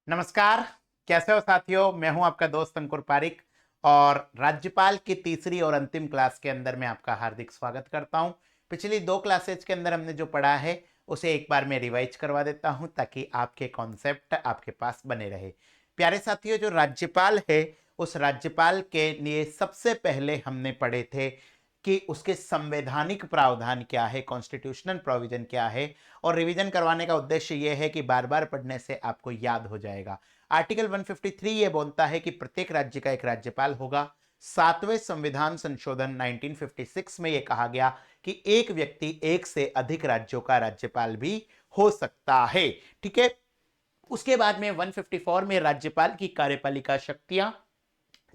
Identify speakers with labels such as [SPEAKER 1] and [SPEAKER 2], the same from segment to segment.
[SPEAKER 1] नमस्कार। कैसे हो साथियों? मैं हूं आपका दोस्त अंकुर पारिक और राज्यपाल की तीसरी और अंतिम क्लास के अंदर मैं आपका हार्दिक स्वागत करता हूं। पिछली दो क्लासेज के अंदर हमने जो पढ़ा है उसे एक बार मैं रिवाइज करवा देता हूं ताकि आपके कॉन्सेप्ट आपके पास बने रहे। प्यारे साथियों, जो राज्यपाल है उस राज्यपाल के लिए सबसे पहले हमने पढ़े थे कि उसके संवैधानिक प्रावधान क्या है, कॉन्स्टिट्यूशनल प्रोविजन क्या है, और रिवीजन करवाने का उद्देश्य यह है कि बार बार पढ़ने से आपको याद हो जाएगा। आर्टिकल 153 ये बोलता है कि प्रत्येक राज्य का एक राज्यपाल होगा। सातवें संविधान संशोधन 1956 में यह कहा गया कि एक व्यक्ति एक से अधिक राज्यों का राज्यपाल भी हो सकता है। ठीक है। उसके बाद में 154 में राज्यपाल की कार्यपालिका शक्तियां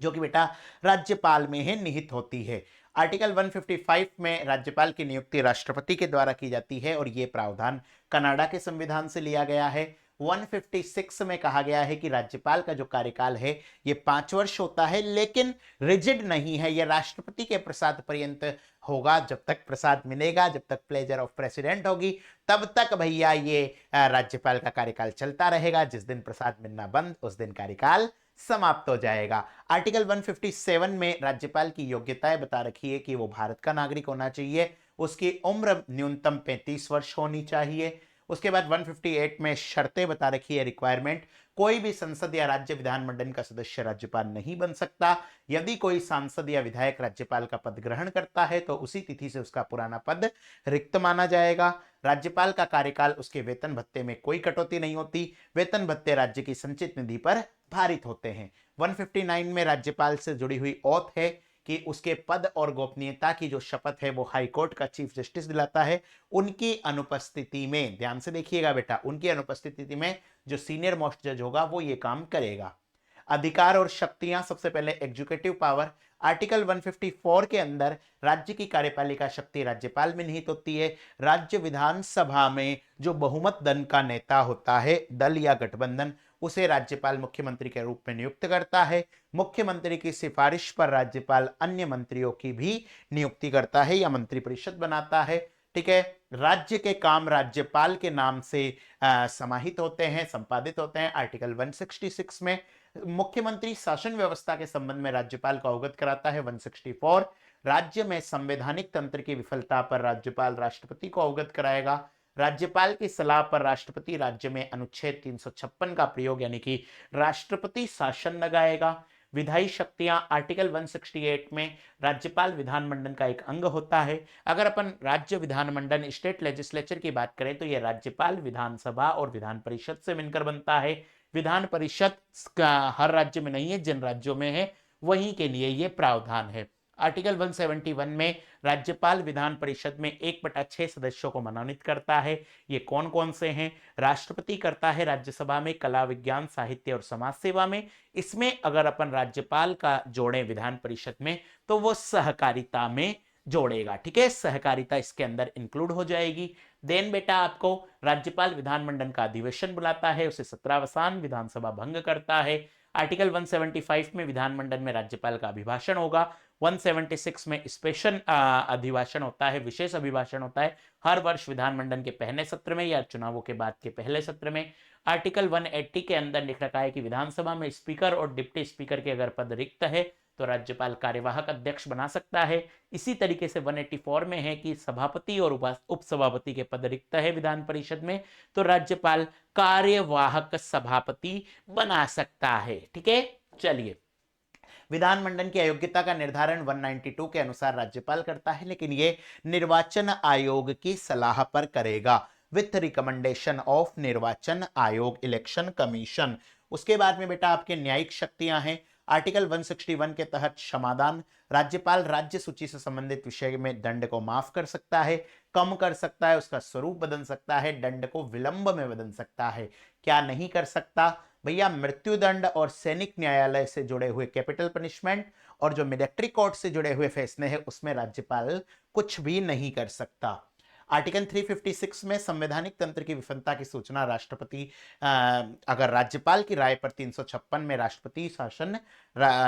[SPEAKER 1] जो कि बेटा राज्यपाल में है निहित होती है। आर्टिकल 155 में राज्यपाल की नियुक्ति राष्ट्रपति के द्वारा की जाती है और यह प्रावधान कनाडा के संविधान से लिया गया है। 156 में कहा गया है कि राज्यपाल का जो कार्यकाल है यह 5 वर्ष होता है, लेकिन रिजिड नहीं है, यह राष्ट्रपति के प्रसाद पर्यंत होगा। जब तक प्रसाद मिलेगा, जब तक प्लेजर ऑफ प्रेसिडेंट होगी, तब तक भैया ये राज्यपाल का कार्यकाल चलता रहेगा। जिस दिन प्रसाद मिलना बंद उस दिन कार्यकाल समाप्त हो जाएगा। आर्टिकल 157 में राज्यपाल की योग्यताएं बता रखी है कि वो भारत का नागरिक होना चाहिए, उसकी उम्र न्यूनतम 35 वर्ष होनी चाहिए। उसके बाद 158 में शर्तें बता रखी है, रिक्वायरमेंट। कोई भी संसद या राज्य विधानमंडल का सदस्य राज्यपाल नहीं बन सकता। यदि कोई सांसद या विधायक राज्यपाल का पद ग्रहण करता है तो उसी तिथि से उसका पुराना पद रिक्त माना जाएगा। राज्यपाल का कार्यकाल उसके वेतन भत्ते में कोई कटौती नहीं होती। वेतन भत्ते राज्य की संचित निधि पर भारित होते हैं। 159 में राज्यपाल से जुड़ी हुई ओथ है कि उसके पद और गोपनीयता की जो शपथ है वो हाईकोर्ट का चीफ जस्टिस दिलाता है। उनकी अनुपस्थिति में, ध्यान से देखिएगा बेटा, उनकी अनुपस्थिति में जो सीनियर मोस्ट जज होगा वो ये काम करेगा। अधिकार और शक्तियां, सबसे पहले एग्जीक्यूटिव पावर। आर्टिकल 154 के अंदर राज्य की कार्यपालिका शक्ति राज्यपाल में निहित होती है। राज्य विधानसभा में जो बहुमत दल का नेता होता है, दल या गठबंधन, उसे राज्यपाल मुख्यमंत्री के रूप में नियुक्त करता है। मुख्यमंत्री की सिफारिश पर राज्यपाल अन्य मंत्रियों की भी नियुक्ति करता है या मंत्रिपरिषद बनाता है। ठीक है। राज्य के काम राज्यपाल के नाम से समाहित होते हैं, संपादित होते हैं। आर्टिकल 166 में मुख्यमंत्री शासन व्यवस्था के संबंध में राज्यपाल को अवगत कराता है। 164 राज्य में संवैधानिक तंत्र की विफलता पर राज्यपाल राष्ट्रपति को अवगत कराएगा। राज्यपाल की सलाह पर राष्ट्रपति राज्य में अनुच्छेद 356 का प्रयोग यानी कि राष्ट्रपति शासन लगाएगा। विधायी शक्तियां, आर्टिकल 168 में राज्यपाल विधानमंडल का एक अंग होता है। अगर अपन राज्य विधानमंडल स्टेट लेजिस्लेचर की बात करें तो यह राज्यपाल, विधानसभा और विधान परिषद से मिलकर बनता है। विधान परिषद हर राज्य में नहीं है, जिन राज्यों में है वहीं के लिए यह प्रावधान है। आर्टिकल 171 में राज्यपाल विधान परिषद में 1/6 सदस्यों को मनोनीत करता है। ये कौन कौन से हैं? राष्ट्रपति करता है राज्यसभा में कला, विज्ञान, साहित्य और समाज सेवा में। इसमें अगर अपन राज्यपाल का जोड़ें विधान परिषद में तो वो सहकारिता में जोड़ेगा। ठीक है, सहकारिता इसके अंदर इंक्लूड हो जाएगी। देन बेटा आपको राज्यपाल विधानमंडल का अधिवेशन बुलाता है, उसे सत्रावसान, विधानसभा भंग करता है। आर्टिकल 175 में विधानमंडल में राज्यपाल का अभिभाषण होगा। 176 में स्पेशल अधिभाषण होता है, विशेष अभिभाषण होता है हर वर्ष विधानमंडल के पहले सत्र में या चुनावों के बाद के पहले सत्र में। आर्टिकल 180 के अंदर लिख रखा है कि विधानसभा में स्पीकर और डिप्टी स्पीकर के अगर पद रिक्त है तो राज्यपाल कार्यवाहक अध्यक्ष बना सकता है। इसी तरीके से 184 में है कि सभापति और उपसभापति के पद रिक्त है विधान परिषद में तो राज्यपाल कार्यवाहक सभापति बना सकता है। ठीक है, चलिए। विधानमंडल की अयोग्यता का निर्धारण 192 के अनुसार राज्यपाल करता है, लेकिन यह निर्वाचन आयोग की सलाह पर करेगा, विथ रिकमेंडेशन ऑफ निर्वाचन आयोग, इलेक्शन कमीशन। उसके बाद में बेटा आपके न्यायिक शक्तियां हैं। आर्टिकल 161 के तहत क्षमादान, राज्यपाल राज्य सूची से संबंधित विषय में दंड को माफ कर सकता है, कम कर सकता है, उसका स्वरूप बदल सकता है, दंड को विलंब में बदल सकता है। क्या नहीं कर सकता भैया? मृत्युदंड और सैनिक न्यायालय से जुड़े हुए कैपिटल पनिशमेंट और जो मिलिट्री कोर्ट से जुड़े हुए फैसले हैं उसमें राज्यपाल कुछ भी नहीं कर सकता। आर्टिकल 356 में संवैधानिक तंत्र की विफलता की सूचना राष्ट्रपति अगर राज्यपाल की राय पर 356 में राष्ट्रपति शासन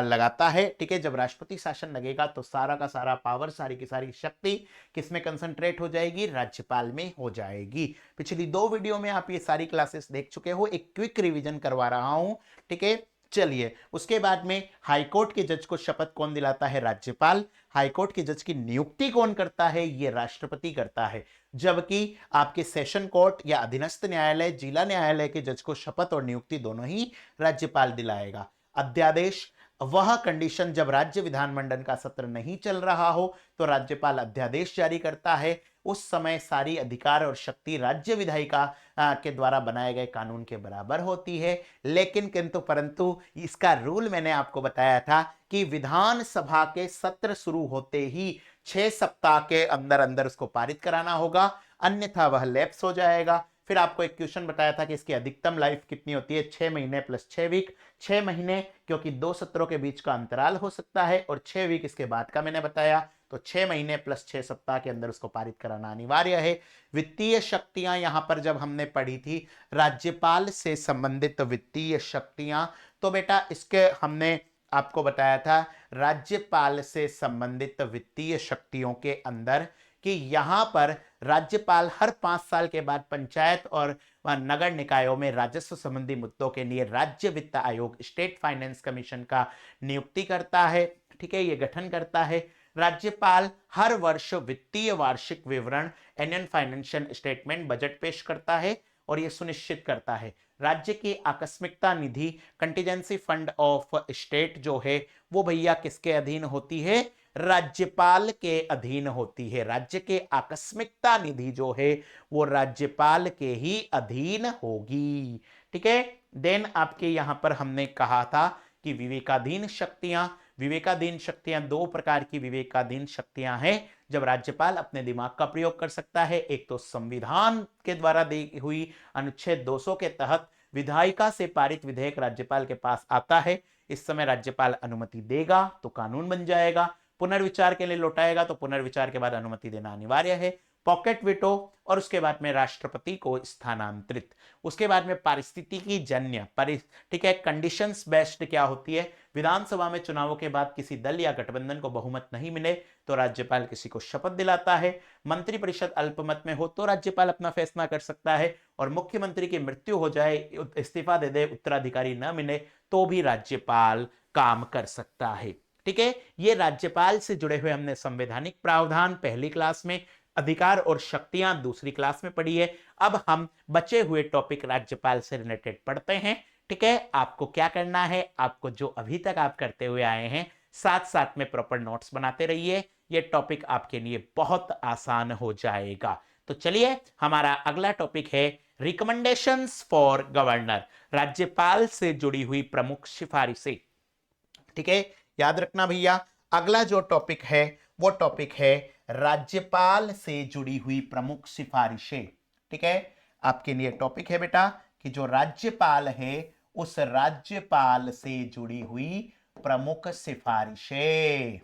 [SPEAKER 1] लगाता है। ठीक है, जब राष्ट्रपति शासन लगेगा तो सारा का सारा पावर, सारी की सारी शक्ति किसमें कंसंट्रेट हो जाएगी? राज्यपाल में हो जाएगी। पिछली 2 वीडियो में आप ये सारी क्लासेस देख चुके हो, एक क्विक रिवीजन करवा रहा हूं। ठीक है, चलिए उसके बाद में हाईकोर्ट के जज को शपथ कौन दिलाता है? राज्यपाल। हाईकोर्ट के जज की नियुक्ति कौन करता है? ये राष्ट्रपति करता है। जबकि आपके सेशन कोर्ट या अधीनस्थ न्यायालय, जिला न्यायालय के जज को शपथ और नियुक्ति दोनों ही राज्यपाल दिलाएगा। अध्यादेश, वह कंडीशन जब राज्य विधानमंडल का सत्र नहीं चल रहा हो तो राज्यपाल अध्यादेश जारी करता है। उस समय सारी अधिकार और शक्ति राज्य विधायिका के द्वारा बनाए गए कानून के बराबर होती है। लेकिन किंतु परंतु इसका रूल मैंने आपको बताया था कि विधानसभा के सत्र शुरू होते ही 6 सप्ताह के अंदर अंदर उसको पारित कराना होगा, अन्यथा वह लैप्स हो जाएगा। फिर आपको एक क्वेश्चन बताया था कि इसकी अधिकतम लाइफ कितनी होती है? 6 महीने प्लस 6 वीक। 6 महीने क्योंकि 2 सत्रों के बीच का अंतराल हो सकता है, और 6 वीक इसके बाद का मैंने बताया, तो 6 महीने प्लस 6 सप्ताह के अंदर उसको पारित कराना अनिवार्य है। वित्तीय शक्तियां यहां पर जब हमने पढ़ी थी राज्यपाल से संबंधित वित्तीय शक्तियां, तो बेटा इसके हमने आपको बताया था राज्यपाल से संबंधित वित्तीय शक्तियों के अंदर कि यहां पर राज्यपाल हर 5 साल के बाद पंचायत और नगर निकायों में राजस्व संबंधी मुद्दों के लिए राज्य वित्त आयोग, स्टेट फाइनेंस कमीशन का नियुक्ति करता है। ठीक है, ये गठन करता है। राज्यपाल हर वर्ष वित्तीय वार्षिक विवरण, एनुअल फाइनेंशियल स्टेटमेंट, बजट पेश करता है और यह सुनिश्चित करता है राज्य की आकस्मिकता निधि, कंटीजेंसी फंड ऑफ स्टेट जो है वो भैया किसके अधीन होती है? राज्यपाल के अधीन होती है। राज्य के आकस्मिकता निधि जो है वो राज्यपाल के ही अधीन होगी। ठीक है, देन आपके यहां पर हमने कहा था कि विवेकाधीन शक्तियां, विवेकाधीन शक्तियां 2 प्रकार की विवेकाधीन शक्तियां हैं जब राज्यपाल अपने दिमाग का प्रयोग कर सकता है। एक तो संविधान के द्वारा दी हुई अनुच्छेद 200 के तहत विधायिका से पारित विधेयक राज्यपाल के पास आता है, इस समय राज्यपाल अनुमति देगा तो कानून बन जाएगा, पुनर्विचार के लिए लौटाएगा तो पुनर्विचार के बाद अनुमति देना अनिवार्य है। पॉकेट विटो, और उसके बाद में राष्ट्रपति को स्थानांतरित। उसके बाद में पारिस्थितिकी जन्य, ठीक है, कंडीशंस बेस्ड क्या होती है? विधानसभा में चुनावों के बाद किसी दल या गठबंधन को बहुमत नहीं मिले तो राज्यपाल किसी को शपथ दिलाता है। मंत्रिपरिषद अल्पमत में हो तो राज्यपाल अपना फैसला कर सकता है, और मुख्यमंत्री की मृत्यु हो जाए, इस्तीफा दे दे, उत्तराधिकारी न मिले तो भी राज्यपाल काम कर सकता है। ठीक है, ये राज्यपाल से जुड़े हुए हमने संवैधानिक प्रावधान पहली क्लास में, अधिकार और शक्तियां दूसरी क्लास में पढ़ी है। अब हम बचे हुए टॉपिक राज्यपाल से रिलेटेड पढ़ते हैं। ठीक है, आपको क्या करना है? आपको जो अभी तक आप करते हुए आए हैं साथ साथ में प्रॉपर नोट्स बनाते रहिए, ये टॉपिक आपके लिए बहुत आसान हो जाएगा। तो चलिए, हमारा अगला टॉपिक है रिकमेंडेशंस फॉर गवर्नर, राज्यपाल से जुड़ी हुई प्रमुख सिफारिशें। ठीक है, याद रखना भैया, अगला जो टॉपिक है वो टॉपिक है राज्यपाल से जुड़ी हुई प्रमुख सिफारिशें। ठीक है, आपके लिए टॉपिक है बेटा कि जो राज्यपाल है उस राज्यपाल से जुड़ी हुई प्रमुख सिफारिशें।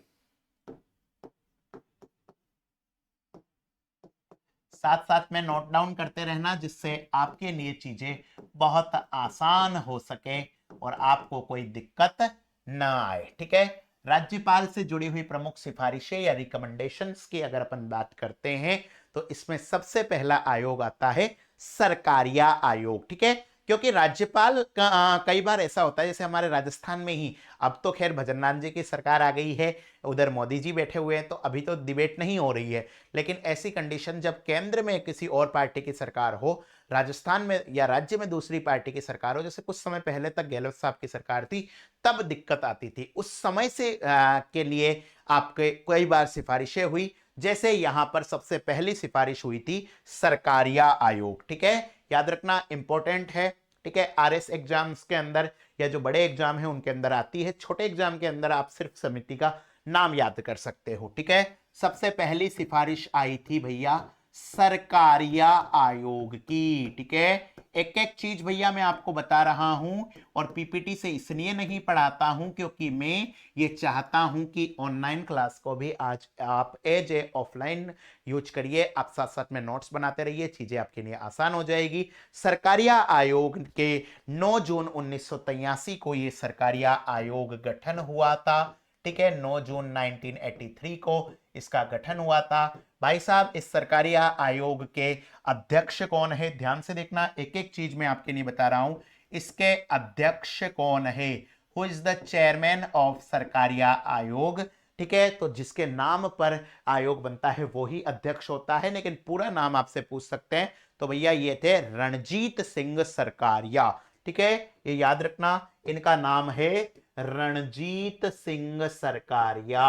[SPEAKER 1] साथ साथ में नोट डाउन करते रहना जिससे आपके लिए चीजें बहुत आसान हो सके और आपको कोई दिक्कत ना आए। ठीक है, राज्यपाल से जुड़ी हुई प्रमुख सिफारिशें या रिकमेंडेशंस की अगर अपन बात करते हैं तो इसमें सबसे पहला आयोग आता है सरकारिया आयोग। ठीक है, क्योंकि राज्यपाल कई बार ऐसा होता है, जैसे हमारे राजस्थान में ही, अब तो खैर भजनलाल जी की सरकार आ गई है, उधर मोदी जी बैठे हुए हैं तो अभी तो डिबेट नहीं हो रही है, लेकिन ऐसी कंडीशन जब केंद्र में किसी और पार्टी की सरकार हो, राजस्थान में या राज्य में दूसरी पार्टी की सरकार हो, जैसे कुछ समय पहले तक गहलोत साहब की सरकार थी, तब दिक्कत आती थी। उस समय से के लिए आपके कई बार सिफारिशें हुई, जैसे यहां पर सबसे पहली सिफारिश हुई थी सरकारिया आयोग। ठीक है, याद रखना, इंपॉर्टेंट है। ठीक है, आरएस एग्जाम्स के अंदर या जो बड़े एग्जाम है उनके अंदर आती है, छोटे एग्जाम के अंदर आप सिर्फ समिति का नाम याद कर सकते हो। ठीक है, सबसे पहली सिफारिश आई थी भैया सरकारिया आयोग की। ठीक है, एक एक चीज भैया मैं आपको बता रहा हूं और पीपीटी से इसलिए नहीं पढ़ाता हूं क्योंकि मैं ये चाहता हूं कि ऑनलाइन क्लास को भी आज आप एज ए ऑफलाइन यूज करिए। आप साथ साथ में नोट्स बनाते रहिए, चीजें आपके लिए आसान हो जाएगी। सरकारिया आयोग के 9 जून 1983 को ये सरकारिया आयोग गठन हुआ था। ठीक है, 9 जून 1983 को इसका गठन हुआ था। भाई साहब, इस सरकारिया आयोग के अध्यक्ष कौन है? ध्यान से देखना, एक एक चीज मैं आपके लिए बता रहा हूं। इसके अध्यक्ष कौन है? Who is the chairman of Sarkaria आयोग? ठीक है, तो जिसके नाम पर आयोग बनता है वो ही अध्यक्ष होता है, लेकिन पूरा नाम आपसे पूछ सकते हैं। तो भैया ये थे रणजीत सिंह सरकारिया। ठीक है, ये याद रखना, इनका नाम है रणजीत सिंह सरकारिया।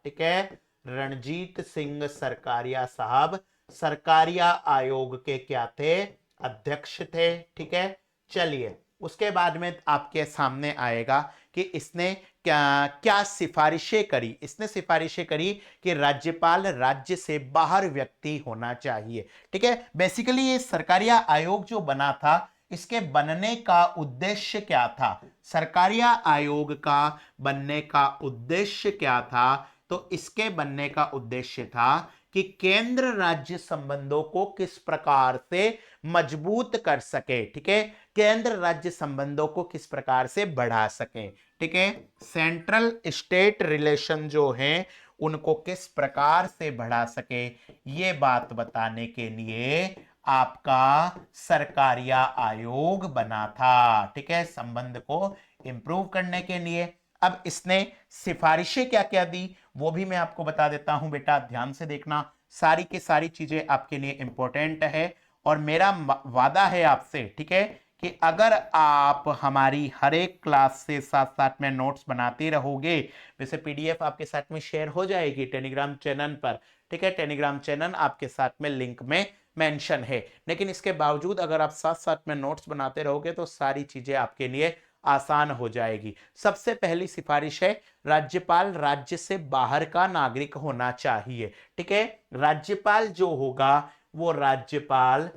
[SPEAKER 1] ठीक है, रणजीत सिंह सरकारिया साहब सरकारिया आयोग के क्या थे? अध्यक्ष थे। ठीक है, चलिए उसके बाद में आपके सामने आएगा कि इसने क्या क्या सिफारिशें करी। इसने सिफारिशें करी कि राज्यपाल राज्य से बाहर व्यक्ति होना चाहिए। ठीक है, बेसिकली ये सरकारिया आयोग जो बना था, इसके बनने का उद्देश्य क्या था? सरकारिया आयोग का बनने का उद्देश्य क्या था? तो इसके बनने का उद्देश्य था कि केंद्र राज्य संबंधों को किस प्रकार से मजबूत कर सके। ठीक है, केंद्र राज्य संबंधों को किस प्रकार से बढ़ा सके। ठीक है, सेंट्रल स्टेट रिलेशन जो है उनको किस प्रकार से बढ़ा सके, ये बात बताने के लिए आपका सरकारिया आयोग बना था। ठीक है, संबंध को इंप्रूव करने के लिए। अब इसने सिफारिशें क्या क्या दी वो भी मैं आपको बता देता हूं बेटा, ध्यान से देखना। सारी की सारी चीजें आपके लिए इंपॉर्टेंट है और मेरा वादा है आपसे, ठीक है, कि अगर आप हमारी हर एक क्लास से साथ साथ में नोट्स बनाते रहोगे, वैसे पीडीएफ आपके साथ में शेयर हो जाएगी टेलीग्राम चैनल पर। ठीक है, टेलीग्राम चैनल आपके साथ में लिंक में मेंशन है, लेकिन इसके बावजूद अगर आप साथ साथ में नोट्स बनाते रहोगे तो सारी चीजें आपके लिए आसान हो जाएगी। सबसे पहली सिफारिश है, राज्यपाल राज्य से बाहर का नागरिक होना चाहिए। ठीक है, राज्यपाल जो होगा वो राज्यपाल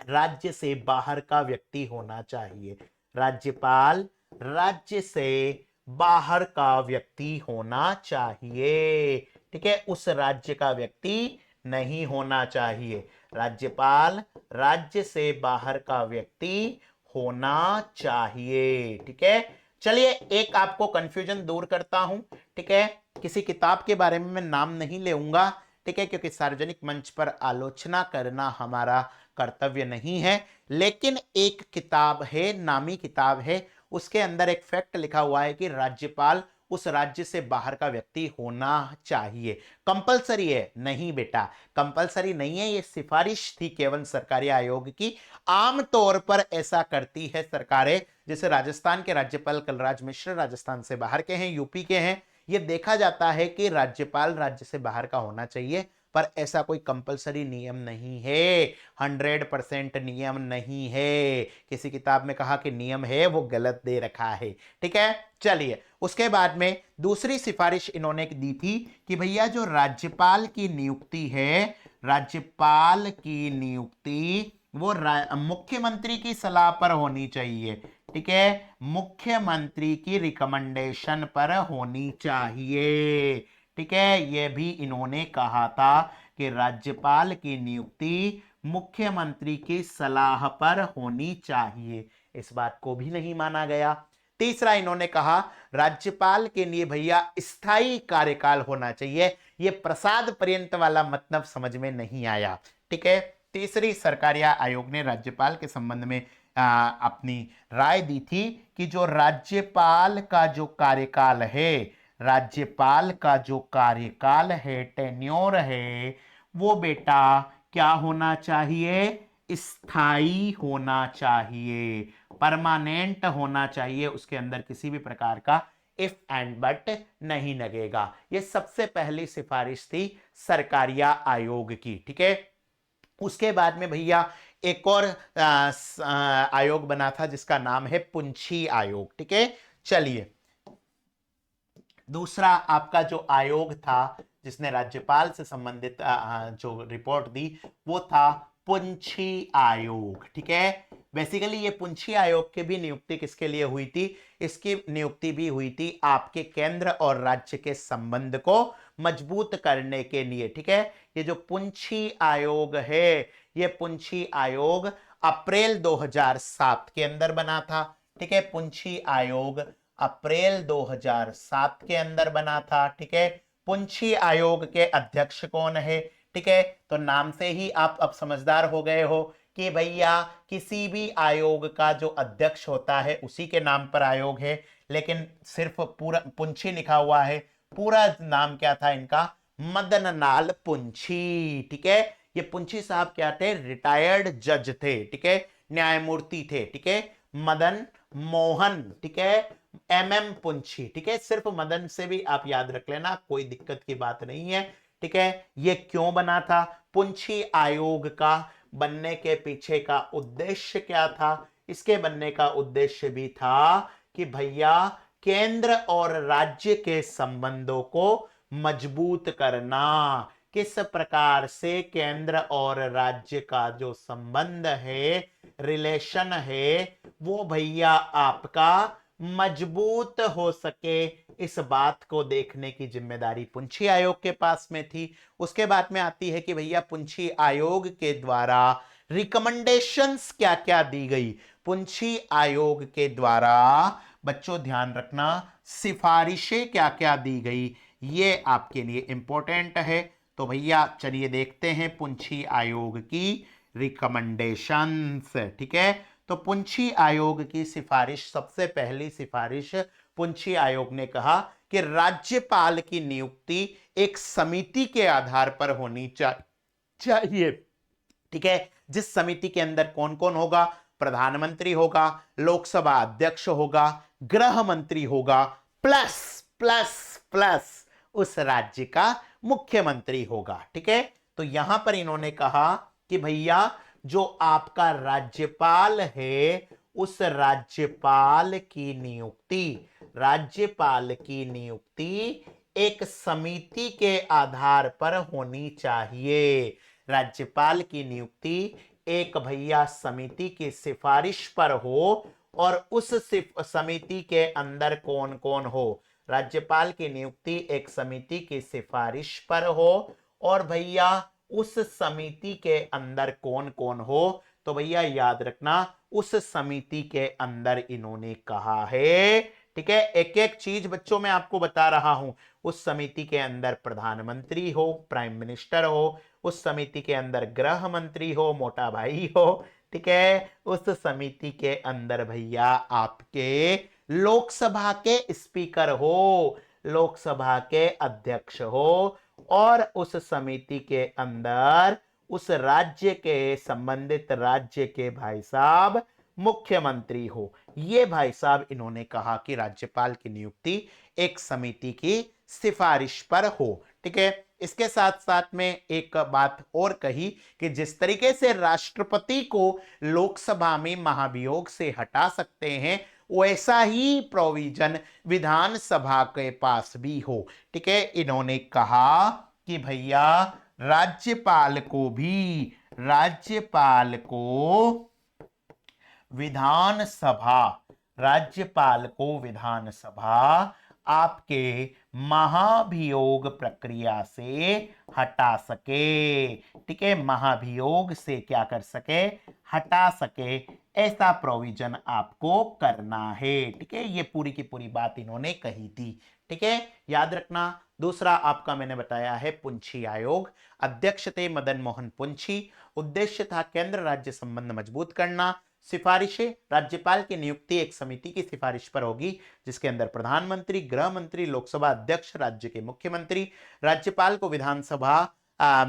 [SPEAKER 1] राज्य से बाहर का व्यक्ति होना चाहिए। राज्यपाल राज्य से बाहर का व्यक्ति होना चाहिए। ठीक है, उस राज्य का व्यक्ति नहीं होना चाहिए। राज्यपाल राज्य से बाहर का व्यक्ति होना चाहिए। ठीक है, चलिए एक आपको कंफ्यूजन दूर करता हूं। ठीक है, किसी किताब के बारे में मैं नाम नहीं लेऊंगा। ठीक है, क्योंकि सार्वजनिक मंच पर आलोचना करना हमारा कर्तव्य नहीं है, लेकिन एक किताब है, नामी किताब है, उसके अंदर एक फैक्ट लिखा हुआ है कि राज्यपाल उस राज्य से बाहर का व्यक्ति होना चाहिए। कंपलसरी है? नहीं बेटा, कंपलसरी नहीं है, ये सिफारिश थी केवल सरकारी आयोग की। आमतौर पर ऐसा करती है सरकारें, जैसे राजस्थान के राज्यपाल कलराज मिश्र राजस्थान से बाहर के हैं, यूपी के हैं। ये देखा जाता है कि राज्यपाल राज्य से बाहर का होना चाहिए, पर ऐसा कोई कंपलसरी नियम नहीं है, 100% नियम नहीं है। किसी किताब में कहा कि नियम है, वो गलत दे रखा है। ठीक है, चलिए उसके बाद में दूसरी सिफारिश इन्होंने दी थी कि भैया जो राज्यपाल की नियुक्ति है, राज्यपाल की नियुक्ति वो मुख्यमंत्री की सलाह पर होनी चाहिए। ठीक है, मुख्यमंत्री की रिकमेंडेशन पर होनी चाहिए। ठीक है, यह भी इन्होंने कहा था कि राज्यपाल की नियुक्ति मुख्यमंत्री की सलाह पर होनी चाहिए। इस बात को भी नहीं माना गया। तीसरा इन्होंने कहा राज्यपाल के लिए भैया स्थायी कार्यकाल होना चाहिए। यह प्रसाद पर्यंत वाला मतलब समझ में नहीं आया। ठीक है, तीसरी सरकारिया आयोग ने राज्यपाल के संबंध में अपनी राय दी थी कि जो राज्यपाल का जो कार्यकाल है, राज्यपाल का जो कार्यकाल है, टेन्योर है, वो बेटा क्या होना चाहिए? स्थायी होना चाहिए, परमानेंट होना चाहिए। उसके अंदर किसी भी प्रकार का इफ एंड बट नहीं लगेगा। ये सबसे पहली सिफारिश थी सरकारिया आयोग की। ठीक है, उसके बाद में भैया एक और आयोग बना था जिसका नाम है पुंछी आयोग। ठीक है, चलिए दूसरा आपका जो आयोग था जिसने राज्यपाल से संबंधित जो रिपोर्ट दी वो था पुंछी आयोग। ठीक है, बेसिकली ये पुंछी आयोग की भी नियुक्ति किसके लिए हुई थी? इसकी नियुक्ति भी हुई थी आपके केंद्र और राज्य के संबंध को मजबूत करने के लिए। ठीक है, ये जो पुंछी आयोग है, ये पुंछी आयोग अप्रैल 2007 के अंदर बना था। ठीक है, पुंछी आयोग अप्रैल 2007 के अंदर बना था। ठीक है, पुंछी आयोग के अध्यक्ष कौन है? ठीक है, तो नाम से ही आप अब समझदार हो गए हो कि भैया किसी भी आयोग का जो अध्यक्ष होता है उसी के नाम पर आयोग है, लेकिन सिर्फ पूरा पुंछी लिखा हुआ है। पूरा नाम क्या था इनका? मदन लाल पुंछी। ठीक है, ये पुंछी साहब क्या थे? रिटायर्ड जज थे। ठीक है, न्यायमूर्ति थे। ठीक है, मदन मोहन, ठीक है, MM पुंछी। ठीक है, सिर्फ मदन से भी आप याद रख लेना, कोई दिक्कत की बात नहीं है। ठीक है, ये क्यों बना था? पुंछी आयोग का बनने के पीछे का उद्देश्य क्या था? इसके बनने का उद्देश्य भी था कि भैया केंद्र और राज्य के संबंधों को मजबूत करना। किस प्रकार से केंद्र और राज्य का जो संबंध है, रिलेशन है, वो भैया आपका मजबूत हो सके, इस बात को देखने की जिम्मेदारी पुंछी आयोग के पास में थी। उसके बाद में आती है कि भैया पुंछी आयोग के द्वारा रिकमेंडेशंस क्या क्या दी गई? पुंछी आयोग के द्वारा बच्चों ध्यान रखना, सिफारिशें क्या क्या दी गई, ये आपके लिए इंपॉर्टेंट है। तो भैया चलिए देखते हैं पुंछी आयोग की रिकमेंडेशंस। ठीक है, तो पुंछी आयोग की सिफारिश, सबसे पहली सिफारिश पुंछी आयोग ने कहा कि राज्यपाल की नियुक्ति एक समिति के आधार पर होनी चाहिए। ठीक है, जिस समिति के अंदर कौन कौन होगा? प्रधानमंत्री होगा, लोकसभा अध्यक्ष होगा, गृह मंत्री होगा, प्लस प्लस प्लस उस राज्य का मुख्यमंत्री होगा। ठीक है, तो यहां पर इन्होंने कहा कि भैया जो आपका राज्यपाल है, उस राज्यपाल की नियुक्ति एक समिति के आधार पर होनी चाहिए। राज्यपाल की नियुक्ति एक भैया समिति की सिफारिश पर हो, और उस समिति के अंदर कौन कौन हो? राज्यपाल की नियुक्ति एक समिति की सिफारिश पर हो, और भैया उस समिति के अंदर कौन कौन हो? तो भैया याद रखना, उस समिति के अंदर इन्होंने कहा है। ठीक है, एक एक चीज बच्चों मैं आपको बता रहा हूं। उस समिति के अंदर प्रधानमंत्री हो, प्राइम मिनिस्टर हो, उस समिति के अंदर गृह मंत्री हो, मोटा भाई हो। ठीक है, उस समिति के अंदर भैया आपके लोकसभा के स्पीकर हो, लोकसभा के अध्यक्ष हो, और उस समिति के अंदर उस राज्य के संबंधित राज्य के भाई साहब मुख्यमंत्री हो। ये भाई साहब इन्होंने कहा कि राज्यपाल की नियुक्ति एक समिति की सिफारिश पर हो। ठीक है, इसके साथ साथ में एक बात और कही कि जिस तरीके से राष्ट्रपति को लोकसभा में महाभियोग से हटा सकते हैं, वैसा ही प्रोविजन विधानसभा के पास भी हो। ठीक है, इन्होंने कहा कि भैया राज्यपाल को विधानसभा आपके महाभियोग प्रक्रिया से हटा सके। ठीक है, महाभियोग से क्या कर सके? हटा सके, ऐसा प्रोविजन आपको करना है। ठीक है, ये पूरी की पूरी बात इन्होंने कही थी। ठीक है, याद रखना। दूसरा आपका मैंने बताया है पुंछी आयोग, अध्यक्ष थे मदन मोहन पुंछी, उद्देश्य था केंद्र राज्य संबंध मजबूत करना। सिफारिशें, राज्यपाल की नियुक्ति एक समिति की सिफारिश पर होगी, जिसके अंदर प्रधानमंत्री, गृह मंत्री, लोकसभा अध्यक्ष, राज्य के मुख्यमंत्री राज्यपाल को विधानसभा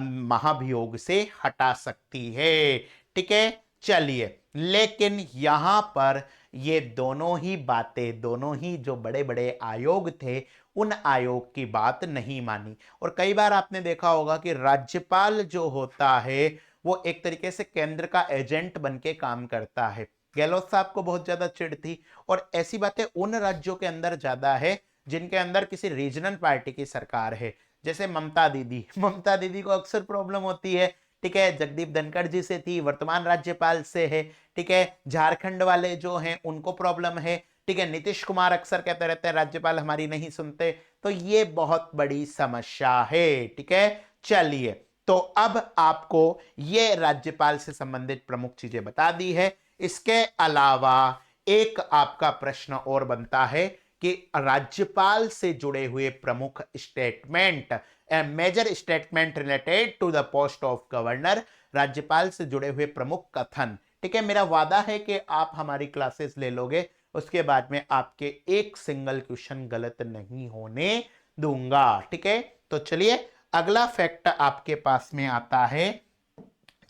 [SPEAKER 1] महाभियोग से हटा सकती है। ठीक है, चलिए, लेकिन यहां पर ये दोनों ही बातें, दोनों ही जो बड़े बड़े आयोग थे, उन आयोग की बात नहीं मानी। और कई बार आपने देखा होगा कि राज्यपाल जो होता है वो एक तरीके से केंद्र का एजेंट बन के काम करता है। गहलोत साहब को बहुत ज्यादा चिढ़ थी, और ऐसी बातें उन राज्यों के अंदर ज्यादा है जिनके अंदर किसी रीजनल पार्टी की सरकार है। जैसे ममता दीदी, ममता दीदी को अक्सर प्रॉब्लम होती है, ठीक है। जगदीप धनखड़ जी से थी, वर्तमान राज्यपाल से है, ठीक है। झारखंड वाले जो हैं उनको प्रॉब्लम है, ठीक है। नीतीश कुमार अक्सर कहते रहते हैं राज्यपाल हमारी नहीं सुनते, तो ये बहुत बड़ी समस्या है, ठीक है। चलिए, तो अब आपको ये राज्यपाल से संबंधित प्रमुख चीजें बता दी है। इसके अलावा एक आपका प्रश्न और बनता है कि राज्यपाल से जुड़े हुए प्रमुख statement, major statement related to the post of governor, राज्यपाल से जुड़े हुए प्रमुख कथन, ठीक है। मेरा वादा है कि आप हमारी क्लासेस ले लोगे, उसके बाद में आपके एक सिंगल क्वेश्चन गलत नहीं होने दूंगा, ठीक है। तो चलिए, अगला फैक्ट आपके पास में आता है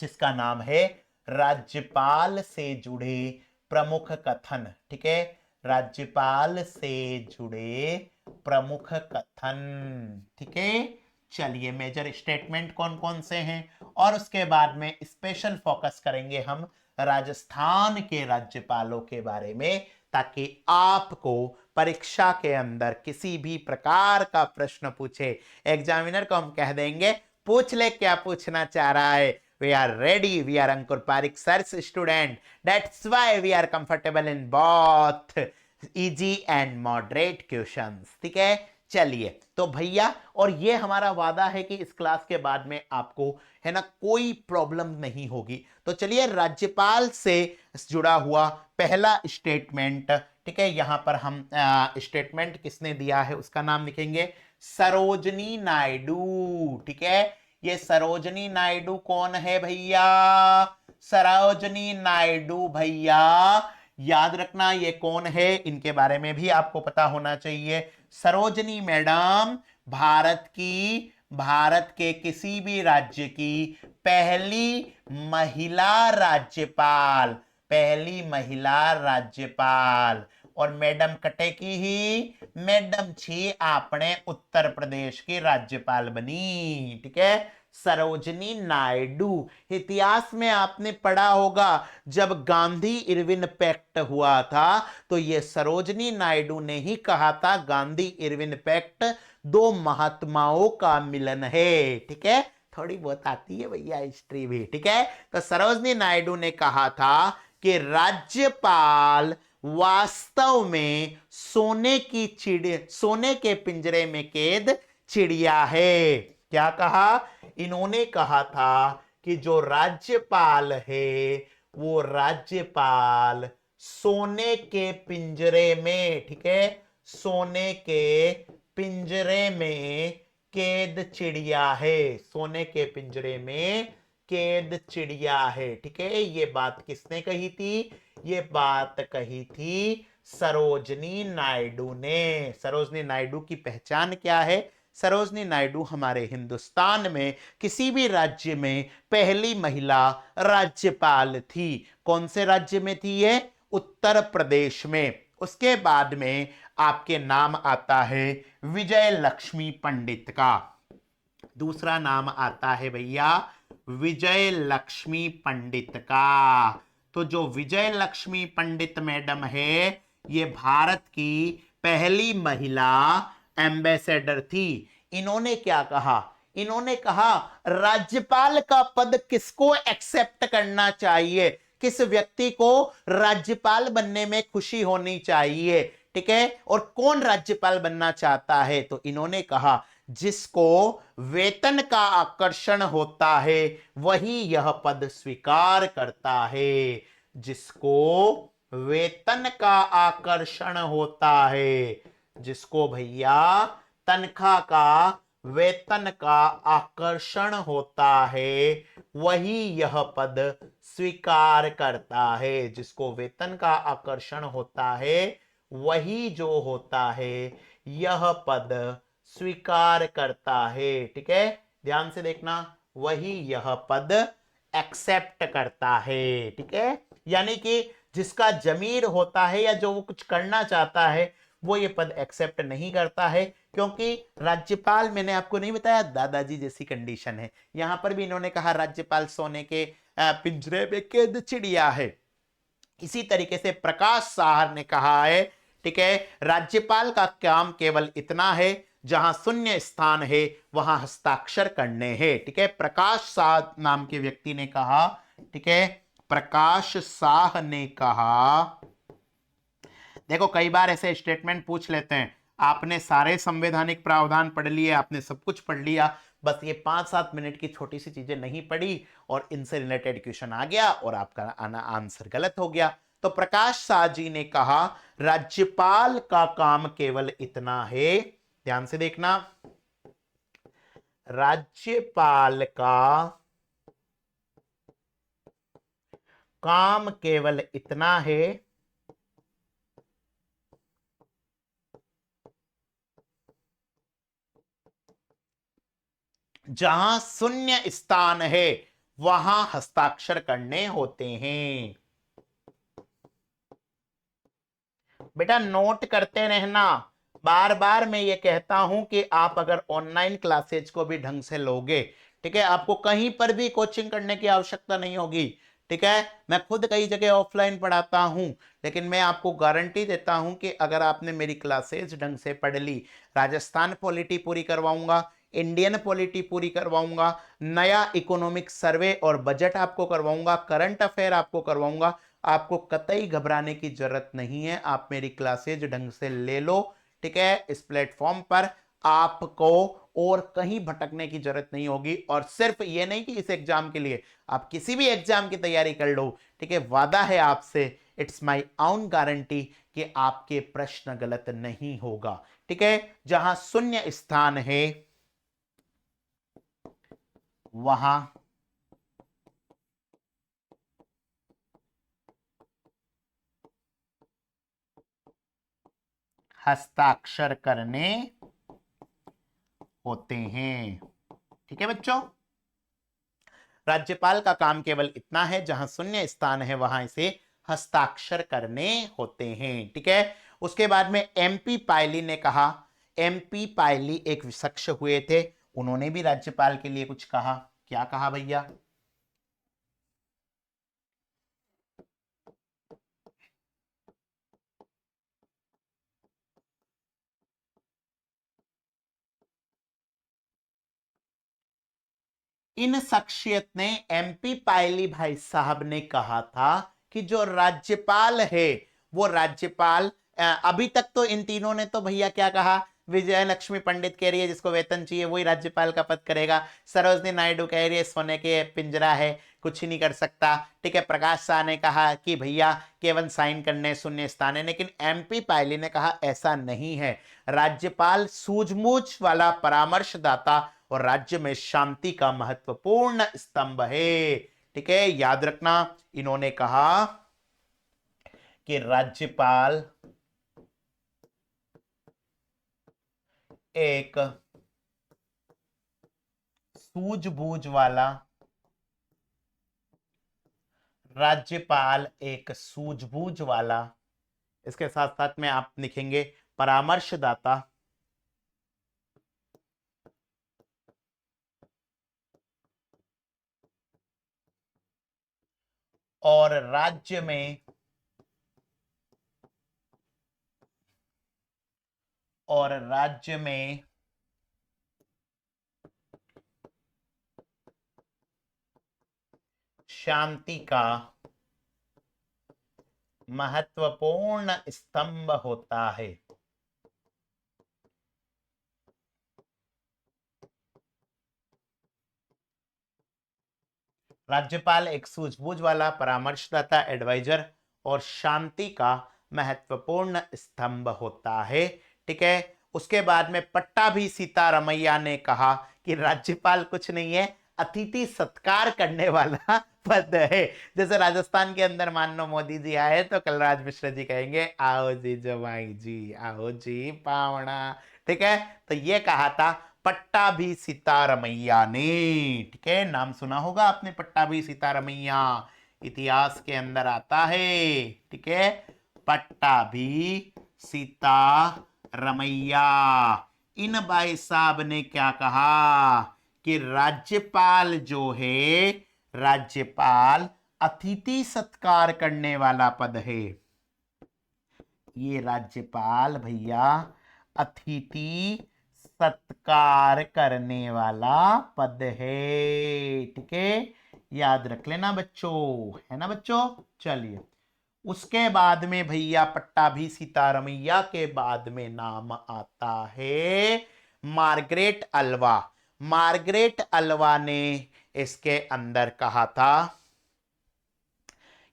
[SPEAKER 1] जिसका नाम है राज्यपाल से जुड़े प्रमुख कथन, ठीक है। राज्यपाल से जुड़े प्रमुख कथन, ठीक है। चलिए, मेजर स्टेटमेंट कौन कौन से हैं, और उसके बाद में स्पेशल फोकस करेंगे हम राजस्थान के राज्यपालों के बारे में, ताकि आपको परीक्षा के अंदर किसी भी प्रकार का प्रश्न पूछे, एग्जामिनर को हम कह देंगे पूछ ले क्या पूछना चाह रहा है। We are ready. We are Ankur Parikh sir's student. That's why we are comfortable in both easy and moderate questions. ठीक है। चलिए, तो भैया, और ये हमारा वादा है कि इस क्लास के बाद में आपको है ना कोई प्रॉब्लम नहीं होगी। तो चलिए, राज्यपाल से जुड़ा हुआ पहला स्टेटमेंट, ठीक है। यहां पर हम स्टेटमेंट किसने दिया है उसका नाम लिखेंगे, सरोजनी नायडू, ठीक है। ये सरोजनी नायडू कौन है भैया, सरोजनी नायडू भैया याद रखना ये कौन है, इनके बारे में भी आपको पता होना चाहिए। सरोजनी मैडम भारत के किसी भी राज्य की पहली महिला राज्यपाल, और मैडम कटे की ही मैडम छी आपने उत्तर प्रदेश की राज्यपाल बनी, ठीक है। सरोजनी नायडू, इतिहास में आपने पढ़ा होगा जब गांधी इरविन पैक्ट हुआ था, तो ये सरोजनी नायडू ने ही कहा था गांधी इरविन पैक्ट दो महात्माओं का मिलन है, ठीक है। थोड़ी बहुत आती है भैया हिस्ट्री भी, ठीक है। तो सरोजनी नायडू ने कहा था कि राज्यपाल वास्तव में सोने के पिंजरे में कैद चिड़िया है। क्या कहा, इन्होंने कहा था कि जो राज्यपाल है वो राज्यपाल सोने के पिंजरे में, ठीक है, सोने के पिंजरे में कैद चिड़िया है, सोने के पिंजरे में कैद चिड़िया है, ठीक है। ये बात किसने कही थी, ये बात कही थी सरोजनी नायडू ने। सरोजनी नायडू की पहचान क्या है, सरोजनी नायडू हमारे हिंदुस्तान में किसी भी राज्य में पहली महिला राज्यपाल थी। कौन से राज्य में थी ये, उत्तर प्रदेश में। उसके बाद में आपके नाम आता है विजय लक्ष्मी पंडित का, दूसरा नाम आता है भैया विजय लक्ष्मी पंडित का। तो जो विजय लक्ष्मी पंडित मैडम है, ये भारत की पहली महिला एम्बेसडर थी। इन्होंने क्या कहा, इन्होंने कहा राज्यपाल का पद किसको एक्सेप्ट करना चाहिए, किस व्यक्ति को राज्यपाल बनने में खुशी होनी चाहिए, ठीक है, और कौन राज्यपाल बनना चाहता है। तो इन्होंने कहा जिसको वेतन का आकर्षण होता है वही यह पद स्वीकार करता है, जिसको वेतन का आकर्षण होता है, जिसको भैया तनख्वाह का, वेतन का आकर्षण होता है वही यह पद स्वीकार करता है, जिसको वेतन का आकर्षण होता है वही जो होता है यह पद स्वीकार करता है, ठीक है। ध्यान से देखना, वही यह पद एक्सेप्ट करता है, ठीक है। यानी कि जिसका जमीर होता है या जो वो कुछ करना चाहता है वो ये पद एक्सेप्ट नहीं करता है, क्योंकि राज्यपाल, मैंने आपको नहीं बताया, दादाजी जैसी कंडीशन है। यहां पर भी इन्होंने कहा राज्यपाल सोने के पिंजरे में कैद चिड़िया है। इसी तरीके से प्रकाश साहर ने कहा है, ठीक है, राज्यपाल का काम केवल इतना है जहां शून्य स्थान है वहां हस्ताक्षर करने हैं। ठीक है, प्रकाश शाह नाम के व्यक्ति ने कहा, ठीक है, प्रकाश शाह ने कहा। देखो कई बार ऐसे स्टेटमेंट पूछ लेते हैं, आपने सारे संवैधानिक प्रावधान पढ़ लिए, आपने सब कुछ पढ़ लिया, बस ये 5-7 मिनट की छोटी सी चीजें नहीं पढ़ी और इनसे रिलेटेड क्वेश्चन आ गया और आपका आंसर गलत हो गया। तो प्रकाश शाह जी ने कहा राज्यपाल का काम केवल इतना है, ध्यान से देखना, राज्यपाल का काम केवल इतना है जहां शून्य स्थान है वहां हस्ताक्षर करने होते हैं। बेटा नोट करते रहना, बार बार मैं ये कहता हूं कि आप अगर ऑनलाइन क्लासेज को भी ढंग से लोगे, ठीक है, आपको कहीं पर भी कोचिंग करने की आवश्यकता नहीं होगी। ठीक है, मैं खुद कई जगह ऑफलाइन पढ़ाता हूं, लेकिन मैं आपको गारंटी देता हूं कि अगर आपने मेरी क्लासेज ढंग से पढ़ ली, राजस्थान पॉलिटी पूरी करवाऊंगा, इंडियन पॉलिटी पूरी करवाऊंगा, नया इकोनॉमिक सर्वे और बजट आपको करवाऊंगा, करंट अफेयर आपको करवाऊंगा, आपको कतई घबराने की जरूरत नहीं है। आप मेरी क्लासेज ढंग से ले लो, ठीक है, इस प्लेटफॉर्म पर आपको और कहीं भटकने की जरूरत नहीं होगी। और सिर्फ ये नहीं कि इस एग्जाम के लिए, आप किसी भी एग्जाम की तैयारी कर लो, ठीक है, वादा है आपसे, इट्स माय ओन गारंटी कि आपके प्रश्न गलत नहीं होगा। ठीक है, जहां शून्य स्थान है वहां हस्ताक्षर करने होते हैं। ठीक है बच्चों, राज्यपाल का काम केवल इतना है जहां शून्य स्थान है वहां इसे हस्ताक्षर करने होते हैं। ठीक है, उसके बाद में एमपी पायली ने कहा, एमपी पायली एक शख्स हुए थे, उन्होंने भी राज्यपाल के लिए कुछ कहा। क्या कहा भैया? इन शख्सियत ने, एमपी पायली भाई साहब ने कहा था कि जो राज्यपाल है वो राज्यपाल, अभी तक तो इन तीनों ने तो भैया क्या कहा, विजय लक्ष्मी पंडित कह रही है जिसको वेतन चाहिए वही राज्यपाल का पद करेगा, सरोजनी नायडू कह रही है सोने के पिंजरा है कुछ ही नहीं कर सकता, ठीक है, प्रकाश शाह ने कहा कि भैया केवल साइन करने शून्य स्थान है, लेकिन एमपी पायली ने कहा ऐसा नहीं है, राज्यपाल सूझबूझ वाला परामर्शदाता और राज्य में शांति का महत्वपूर्ण स्तंभ है। ठीक है, याद रखना, इन्होंने कहा कि राज्यपाल एक सूझबूझ वाला, राज्यपाल एक सूझबूझ वाला, इसके साथ साथ में आप लिखेंगे परामर्शदाता और राज्य में शांति का महत्वपूर्ण स्तंभ होता है। राज्यपाल एक सूझबूझ वाला परामर्शदाता, एडवाइजर और शांति का महत्वपूर्ण स्तंभ होता है। ठीक है, उसके बाद में पट्टाभी सीतारमैया ने कहा कि राज्यपाल कुछ नहीं है, अतिथि सत्कार करने वाला पद है। जैसे राजस्थान के अंदर मान लो मोदी जी आए तो कलराज मिश्र जी कहेंगे आओ जी जवाई जी, आओ जी पावना। ठीक है, तो ये कहा था पट्टाभी सीतारमैया ने। ठीक है, नाम सुना होगा आपने पट्टाभी सीतारमैया, इतिहास के अंदर आता है। ठीक है, पट्टाभी सीतारमैया, इन भाई साहब ने क्या कहा कि राज्यपाल जो है, राज्यपाल अतिथि सत्कार करने वाला पद है। ये राज्यपाल भैया अतिथि सत्कार करने वाला पद है। ठीक है, याद रख लेना बच्चों, है ना बच्चों। चलिए, उसके बाद में भैया पट्टाभी सीतारमैया के बाद में नाम आता है मार्गरेट अल्वा। मार्गरेट अल्वा ने इसके अंदर कहा था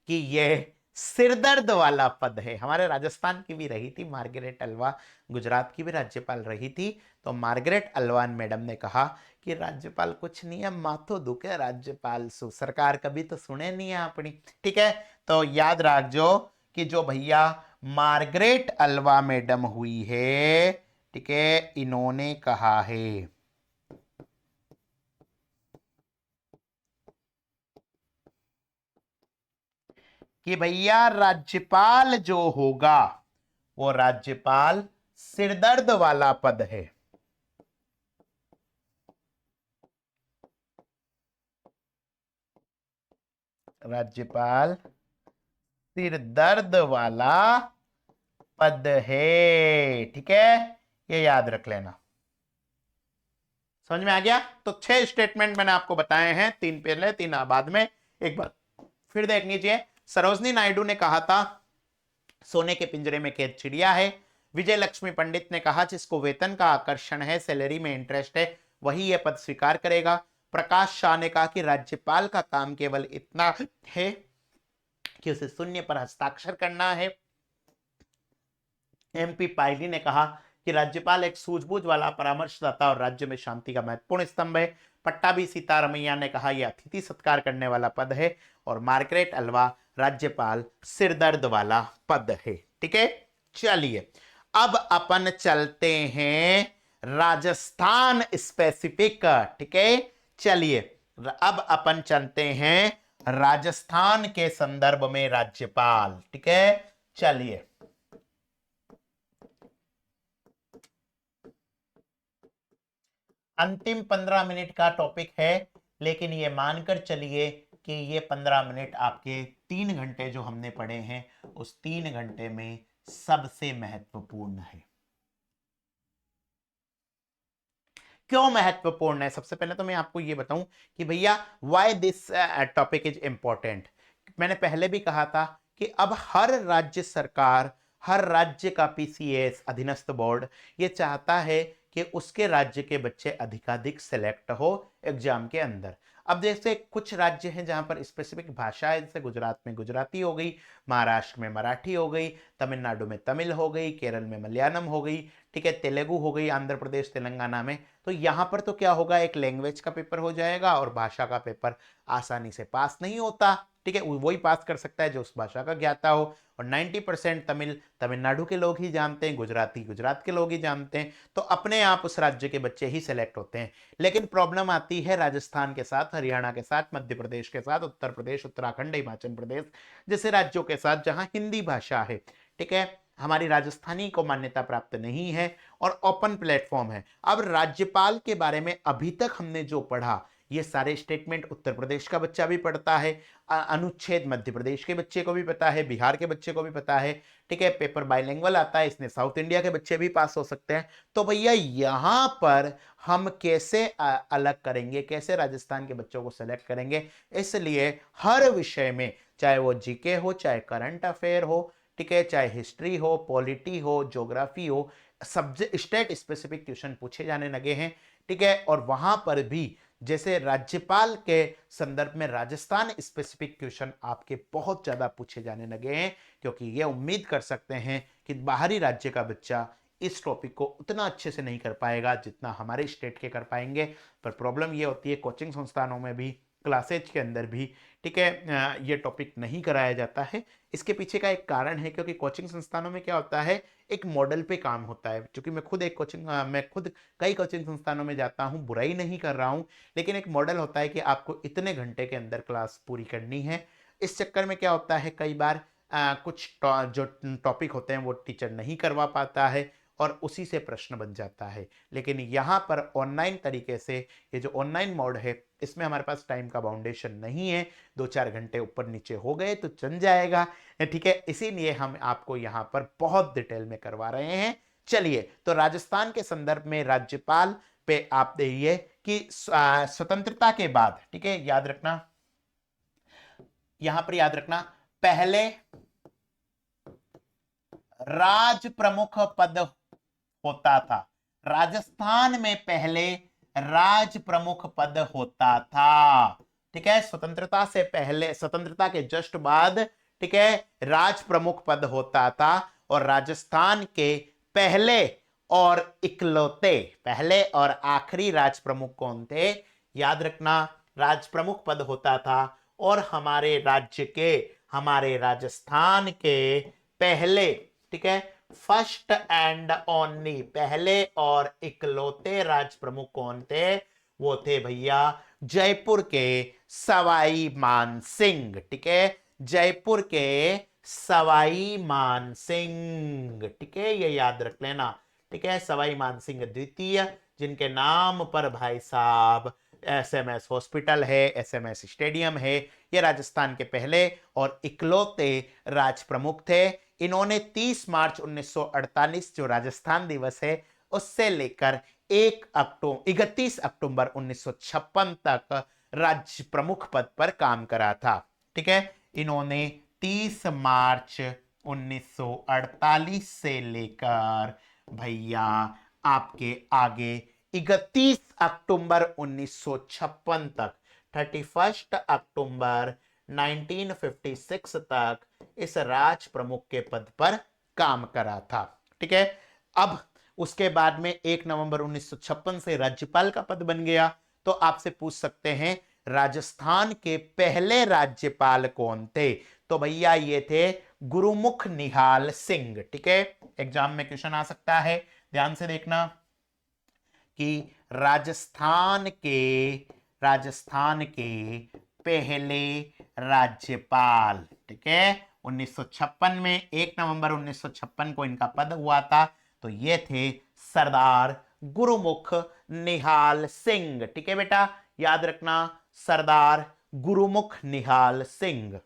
[SPEAKER 1] कि यह सिरदर्द वाला पद है। हमारे राजस्थान की भी रही थी मार्गरेट अल्वा, गुजरात की भी राज्यपाल रही थी। तो मार्गरेट अल्वान मैडम ने कहा कि राज्यपाल कुछ नहीं है, माथो दुखे राज्यपाल सु, सरकार कभी तो सुने नहीं है अपनी। ठीक है, तो याद रखो कि जो भैया मार्गरेट अल्वा मैडम हुई है, ठीक है, इन्होंने कहा है कि भैया राज्यपाल जो होगा वो राज्यपाल सिरदर्द वाला पद है। राज्यपाल सिरदर्द वाला पद है। ठीक है, ये याद रख लेना। समझ में आ गया। तो 6 स्टेटमेंट मैंने आपको बताए हैं, 3 पहले 3 बाद में। एक बार फिर देख लीजिए। सरोजनी नायडू ने कहा था सोने के पिंजरे में कैद चिड़िया है। विजय लक्ष्मी पंडित ने कहा जिसको वेतन का आकर्षण है, सैलरी में इंटरेस्ट है, वही यह पद स्वीकार करेगा। प्रकाश शाह ने कहा कि राज्यपाल का काम केवल इतना है कि उसे शून्य पर हस्ताक्षर करना है। एमपी पायली ने कहा कि राज्यपाल एक सूझबूझ वाला परामर्शदाता और राज्य में शांति का महत्वपूर्ण स्तंभ है। पट्टाभी सीतारमैया ने कहा यह अतिथि सत्कार करने वाला पद है। और मार्गरेट अल्वा राज्यपाल सिरदर्द वाला पद है। ठीक है, चलिए अब अपन चलते हैं राजस्थान स्पेसिफिक। ठीक है, चलिए अब अपन चलते हैं राजस्थान के संदर्भ में राज्यपाल। ठीक है, चलिए अंतिम 15 मिनट का टॉपिक है, लेकिन ये मानकर चलिए कि ये 15 मिनट आपके 3 घंटे जो हमने पढ़े हैं उस 3 घंटे में सबसे महत्वपूर्ण है। क्यों महत्वपूर्ण है? सबसे पहले तो मैं आपको ये बताऊं कि भैया why this topic is important. मैंने पहले भी कहा था कि अब हर राज्य सरकार, हर राज्य का पीसीएस अधीनस्थ बोर्ड ये चाहता है कि उसके राज्य के बच्चे अधिकाधिक सेलेक्ट हो एग्जाम के अंदर। अब जैसे कुछ राज्य हैं जहां पर स्पेसिफिक भाषा है, जैसे गुजरात में गुजराती हो गई, महाराष्ट्र में मराठी हो गई, तमिलनाडु में तमिल हो गई, केरल में मलयालम हो गई, ठीक है, तेलुगु हो गई, आंध्र प्रदेश तेलंगाना में। तो यहां पर तो क्या होगा, एक लैंग्वेज का पेपर हो जाएगा और भाषा का पेपर आसानी से पास नहीं होता। ठीक है, वही पास कर सकता है जो उस भाषा का ज्ञाता हो। और 90% तमिल तमिलनाडु के लोग ही जानते हैं, गुजराती गुजरात के लोग ही जानते हैं। तो अपने आप उस राज्य के बच्चे ही सेलेक्ट होते हैं। लेकिन प्रॉब्लम आती है राजस्थान के साथ, हरियाणा के साथ, मध्य प्रदेश के साथ, उत्तर प्रदेश, उत्तराखंड, हिमाचल प्रदेश जैसे राज्यों के साथ जहां हिंदी भाषा है। ठीक है, हमारी राजस्थानी को मान्यता प्राप्त नहीं है और ओपन प्लेटफॉर्म है। अब राज्यपाल के बारे में अभी तक हमने जो पढ़ा ये सारे स्टेटमेंट उत्तर प्रदेश का बच्चा भी पढ़ता है, अनुच्छेद मध्य प्रदेश के बच्चे को भी पता है, बिहार के बच्चे को भी पता है। ठीक है, पेपर बाइलिंगुअल आता है, इसने साउथ इंडिया के बच्चे भी पास हो सकते हैं। तो भैया यहां पर हम कैसे अलग करेंगे, कैसे राजस्थान के बच्चों को सेलेक्ट करेंगे? इसलिए हर विषय में, चाहे वो जीके हो, चाहे करंट अफेयर हो, ठीक है, चाहे हिस्ट्री हो, पॉलिटी हो, ज्योग्राफी हो, सब्जेक्ट स्टेट स्पेसिफिक क्वेश्चन पूछे जाने लगे हैं। ठीक है, और वहां पर भी जैसे राज्यपाल के संदर्भ में राजस्थान स्पेसिफिक क्वेश्चन आपके बहुत ज्यादा पूछे जाने लगे हैं, क्योंकि ये उम्मीद कर सकते हैं कि बाहरी राज्य का बच्चा इस टॉपिक को उतना अच्छे से नहीं कर पाएगा जितना हमारे स्टेट के कर पाएंगे। पर प्रॉब्लम ये होती है कोचिंग संस्थानों में भी, क्लासेज के अंदर भी, ठीक है, ये टॉपिक नहीं कराया जाता है। इसके पीछे का एक कारण है, क्योंकि कोचिंग संस्थानों में क्या होता है, एक मॉडल पे काम होता है। क्योंकि मैं खुद कई कोचिंग संस्थानों में जाता हूं, बुराई नहीं कर रहा हूं, लेकिन एक मॉडल होता है कि आपको इतने घंटे के अंदर क्लास पूरी करनी है। इस चक्कर में क्या होता है, कई बार कुछ जो टॉपिक होते हैं वो टीचर नहीं करवा पाता है और उसी से प्रश्न बन जाता है। लेकिन यहाँ पर ऑनलाइन तरीके से, ये जो ऑनलाइन मोड है, इसमें हमारे पास टाइम का बाउंडेशन नहीं है, 2-4 घंटे ऊपर नीचे हो गए तो चल जाएगा। ठीक है, इसीलिए हम आपको यहाँ पर बहुत डिटेल में करवा रहे हैं, चलिए, तो राजस्थान के संदर्भ में राज्यपाल पे आप देखिए कि स्वतंत्रता के बाद, ठीक है, याद रखना, यहां पर याद रखना, पहले राज प्रमुख पद होता था। राजस्थान में पहले राज प्रमुख पद होता था, ठीक है, स्वतंत्रता से पहले, स्वतंत्रता के जस्ट बाद, ठीक है, राज प्रमुख पद होता था। और राजस्थान के पहले और इकलौते, पहले और आखिरी राज प्रमुख कौन थे? याद रखना, राज प्रमुख पद होता था। और हमारे राज्य के, हमारे राजस्थान के पहले, ठीक है, फर्स्ट एंड ओनली, पहले और इकलौते राज प्रमुख कौन थे? वो थे भैया जयपुर के सवाई मान सिंह, ठीक है, जयपुर के सवाई मान सिंह, ठीक है, ये याद रख लेना, ठीक है, सवाई मान सिंह द्वितीय, जिनके नाम पर भाई साहब एसएमएस हॉस्पिटल है, एसएमएस स्टेडियम है। ये राजस्थान के पहले और इकलौते राज प्रमुख थे। इन्होंने 30 मार्च 1948 जो राजस्थान दिवस है उससे लेकर 31 अक्टूबर 1956 तक राज्य प्रमुख पद पर काम करा था, ठीक है। इन्होंने 30 मार्च 1948 से लेकर भैया आपके आगे 31 अक्टूबर 1956 तक, 31 अक्टूबर 1956 तक इस राज प्रमुख के पद पर काम करा था, ठीक है। अब उसके बाद में 1 नवंबर 1956 से राज्यपाल का पद बन गया। तो आपसे पूछ सकते हैं राजस्थान के पहले राज्यपाल कौन थे? तो भैया ये थे गुरुमुख निहाल सिंह, ठीक है, एग्जाम में क्वेश्चन आ सकता है, ध्यान से देखना कि राजस्थान के पहले राज्यपाल, ठीक है, 1956 में 1 नवंबर 1956 को इनका पद हुआ था। तो ये थे सरदार गुरुमुख निहाल सिंह, ठीक है बेटा, याद रखना, सरदार गुरुमुख निहाल सिंह।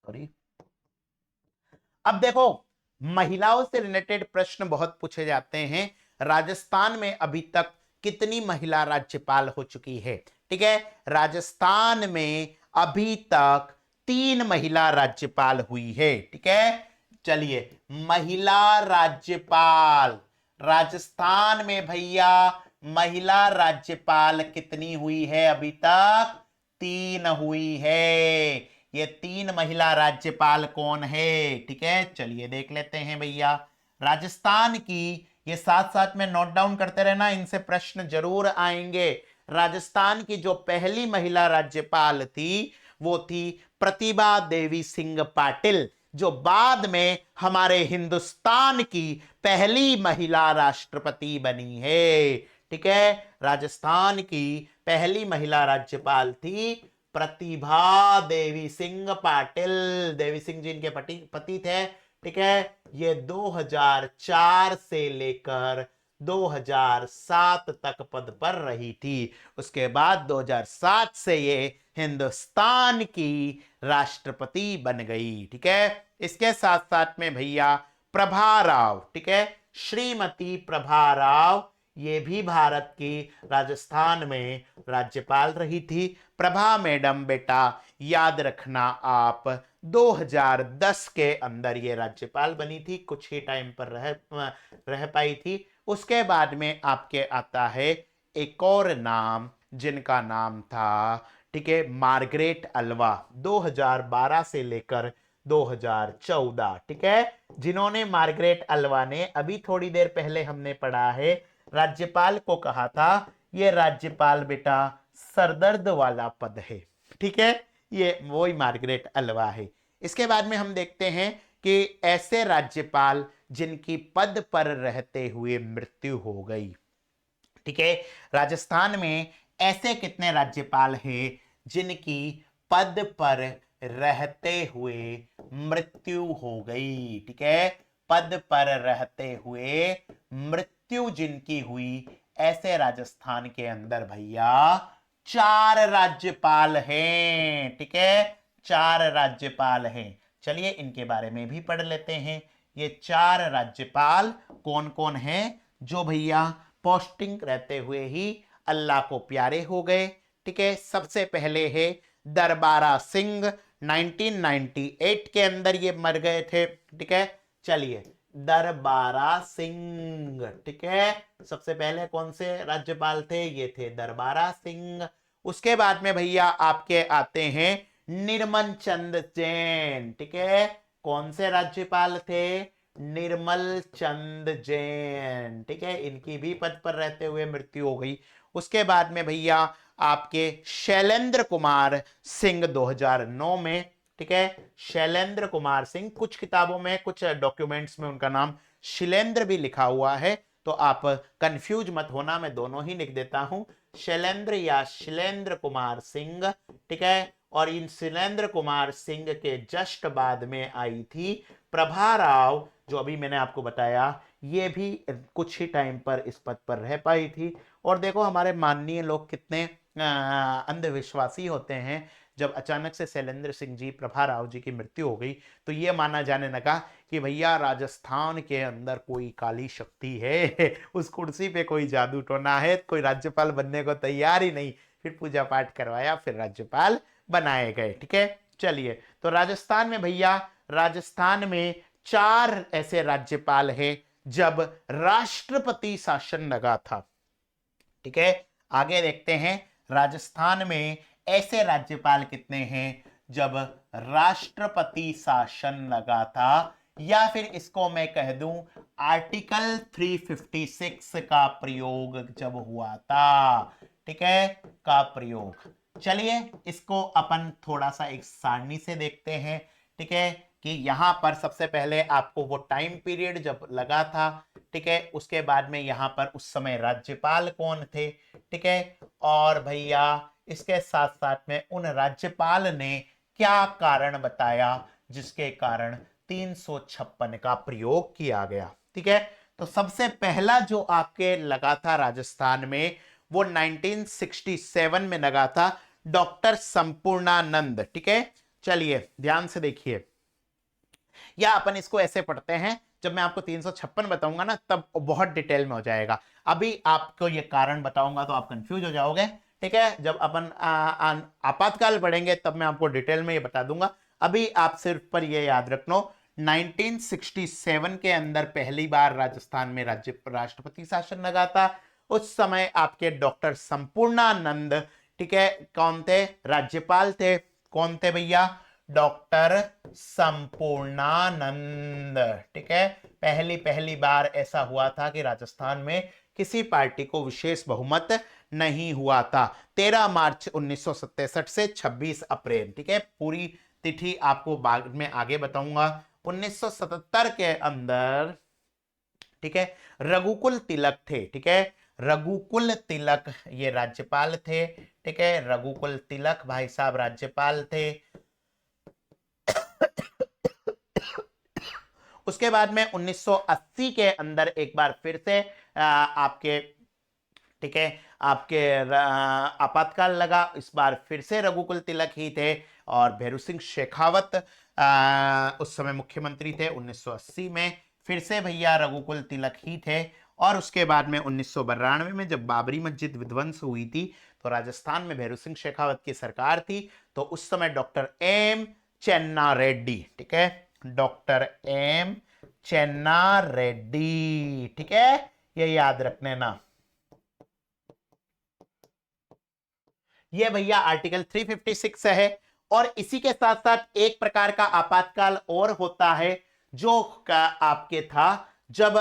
[SPEAKER 1] सॉरी। अब देखो, महिलाओं से रिलेटेड प्रश्न बहुत पूछे जाते हैं। राजस्थान में अभी तक कितनी महिला राज्यपाल हो चुकी है? ठीक है, राजस्थान में अभी तक 3 महिला राज्यपाल हुई है, ठीक है। चलिए, महिला राज्यपाल राजस्थान में भैया महिला राज्यपाल कितनी हुई है? अभी तक 3 हुई है। ये 3 महिला राज्यपाल कौन है? ठीक है, चलिए देख लेते हैं भैया। राजस्थान की, ये साथ साथ में नोट डाउन करते रहना, इनसे प्रश्न जरूर आएंगे। राजस्थान की जो पहली महिला राज्यपाल थी वो थी प्रतिभा देवी सिंह पाटिल, जो बाद में हमारे हिंदुस्तान की पहली महिला राष्ट्रपति बनी है, ठीक है। राजस्थान की पहली महिला राज्यपाल थी प्रतिभा देवी सिंह पाटिल, देवी सिंह जी इनके पति थे, ठीक है। ये 2004 से लेकर 2007 तक पद पर रही थी। उसके बाद 2007 से ये हिंदुस्तान की राष्ट्रपति बन गई, ठीक है। इसके साथ साथ में भैया प्रभा राव, ठीक है, श्रीमती प्रभा राव, ये भी भारत की राजस्थान में राज्यपाल रही थी। प्रभा मैडम बेटा याद रखना आप 2010 के अंदर ये राज्यपाल बनी थी, कुछ ही टाइम पर रह पाई थी। उसके बाद में आपके आता है एक और नाम, जिनका नाम था, ठीक है, मार्गरेट अल्वा, 2012 से लेकर 2014, ठीक है। जिन्होंने, मार्गरेट अल्वा ने, अभी थोड़ी देर पहले हमने पढ़ा है, राज्यपाल को कहा था ये राज्यपाल बेटा सरदर्द वाला पद है, ठीक है, ये वही मार्गरेट अल्वा है। इसके बाद में हम देखते हैं कि ऐसे राज्यपाल जिनकी पद पर रहते हुए मृत्यु हो गई, ठीक है। राजस्थान में ऐसे कितने राज्यपाल हैं जिनकी पद पर रहते हुए मृत्यु हो गई, ठीक है, पद पर रहते हुए मृत्यु मृत्यु जिनकी हुई, ऐसे राजस्थान के अंदर भैया 4 राज्यपाल हैं। ठीक है, 4 राज्यपाल हैं। चलिए इनके बारे में भी पढ़ लेते हैं। ये 4 राज्यपाल कौन कौन हैं जो भैया पोस्टिंग रहते हुए ही अल्लाह को प्यारे हो गए। ठीक है, सबसे पहले है दरबारा सिंह, 1998 के अंदर ये मर गए थे। ठीक है, चलिए दरबारा सिंह। ठीक है, सबसे पहले कौन से राज्यपाल थे, ये थे दरबारा सिंह। उसके बाद में भैया आपके आते हैं निर्मल चंद जैन। ठीक है, कौन से राज्यपाल थे, निर्मल चंद जैन। ठीक है, इनकी भी पद पर रहते हुए मृत्यु हो गई। उसके बाद में भैया आपके शैलेंद्र कुमार सिंह 2009 में। ठीक है, शैलेंद्र कुमार सिंह, कुछ किताबों में कुछ डॉक्यूमेंट्स में उनका नाम शिलेंद्र भी लिखा हुआ है, तो आप कंफ्यूज मत होना, मैं दोनों ही लिख देता हूं, शैलेंद्र या शिलेंद्र कुमार सिंह। ठीक है, और इन शिलेंद्र कुमार सिंह के जस्ट बाद में आई थी प्रभा राव, जो अभी मैंने आपको बताया, ये भी कुछ ही टाइम पर इस पद पर रह पाई थी। और देखो हमारे माननीय लोग कितने अंधविश्वासी होते हैं। जब अचानक से शैलेंद्र सिंह जी, प्रभा राव जी की मृत्यु हो गई, तो ये माना जाने लगा कि भैया राजस्थान के अंदर कोई काली शक्ति है, उस कुर्सी पे कोई जादू टोना है, कोई राज्यपाल बनने को तैयार ही नहीं। फिर पूजा पाठ करवाया, फिर राज्यपाल बनाए गए। ठीक है, चलिए तो राजस्थान में भैया, राजस्थान में 4 ऐसे राज्यपाल हैं जब राष्ट्रपति शासन लगा था। ठीक है, आगे देखते हैं राजस्थान में ऐसे राज्यपाल कितने हैं जब राष्ट्रपति शासन लगा था, या फिर इसको मैं कह दूं आर्टिकल 356 का प्रयोग जब हुआ था। ठीक है, का प्रयोग। चलिए इसको अपन थोड़ा सा एक सारणी से देखते हैं। ठीक है, कि यहां पर सबसे पहले आपको वो टाइम पीरियड जब लगा था। ठीक है, उसके बाद में यहां पर उस समय राज्यपाल कौन थे। ठीक है, और भैया इसके साथ साथ में उन राज्यपाल ने क्या कारण बताया जिसके कारण 356 का प्रयोग किया गया। ठीक है, तो सबसे पहला जो आपके लगा था राजस्थान में, वो 1967 में लगा था, डॉक्टर संपूर्णानंद। ठीक है, चलिए ध्यान से देखिए, या अपन इसको ऐसे पढ़ते हैं, जब मैं आपको 356 बताऊंगा ना तब बहुत डिटेल में हो जाएगा। अभी आपको ये कारण बताऊंगा तो आप कंफ्यूज हो जाओगे। ठीक है, जब अपन आपातकाल पढ़ेंगे तब मैं आपको डिटेल में ये बता दूंगा। अभी आप सिर्फ पर ये याद रखना, 1967 के अंदर पहली बार राजस्थान में राष्ट्रपति शासन लगा था। उस समय आपके डॉक्टर संपूर्णानंद, ठीक है, कौन थे, राज्यपाल थे। कौन थे भैया, डॉक्टर संपूर्णानंद। ठीक है, पहली बार ऐसा हुआ था कि राजस्थान में किसी पार्टी को विशेष बहुमत नहीं हुआ था। 13 मार्च 1967 से 26 अप्रैल। ठीक है, पूरी तिथि आपको बाद में आगे बताऊंगा। 1977 के अंदर, ठीक है, रघुकुल तिलक थे। ठीक है, रघुकुल तिलक ये राज्यपाल थे। ठीक है, रघुकुल तिलक भाई साहब राज्यपाल थे। उसके बाद में 1980 के अंदर एक बार फिर से आपके, ठीक है, आपके आपातकाल लगा। इस बार फिर से रघुकुल तिलक ही थे, और भैरू सिंह शेखावत उस समय मुख्यमंत्री थे 1980 में। फिर से भैया रघुकुल तिलक ही थे। और उसके बाद में 1992 में जब बाबरी मस्जिद विध्वंस हुई थी, तो राजस्थान में भैरू सिंह शेखावत की सरकार थी। तो उस समय डॉक्टर एम चेन्ना रेड्डी, ठीक है, डॉक्टर एम चेन्ना रेड्डी, ठीक है, ये याद रखने ना। ये भैया आर्टिकल 356 है। और इसी के साथ साथ एक प्रकार का आपातकाल और होता है जो आपके था जब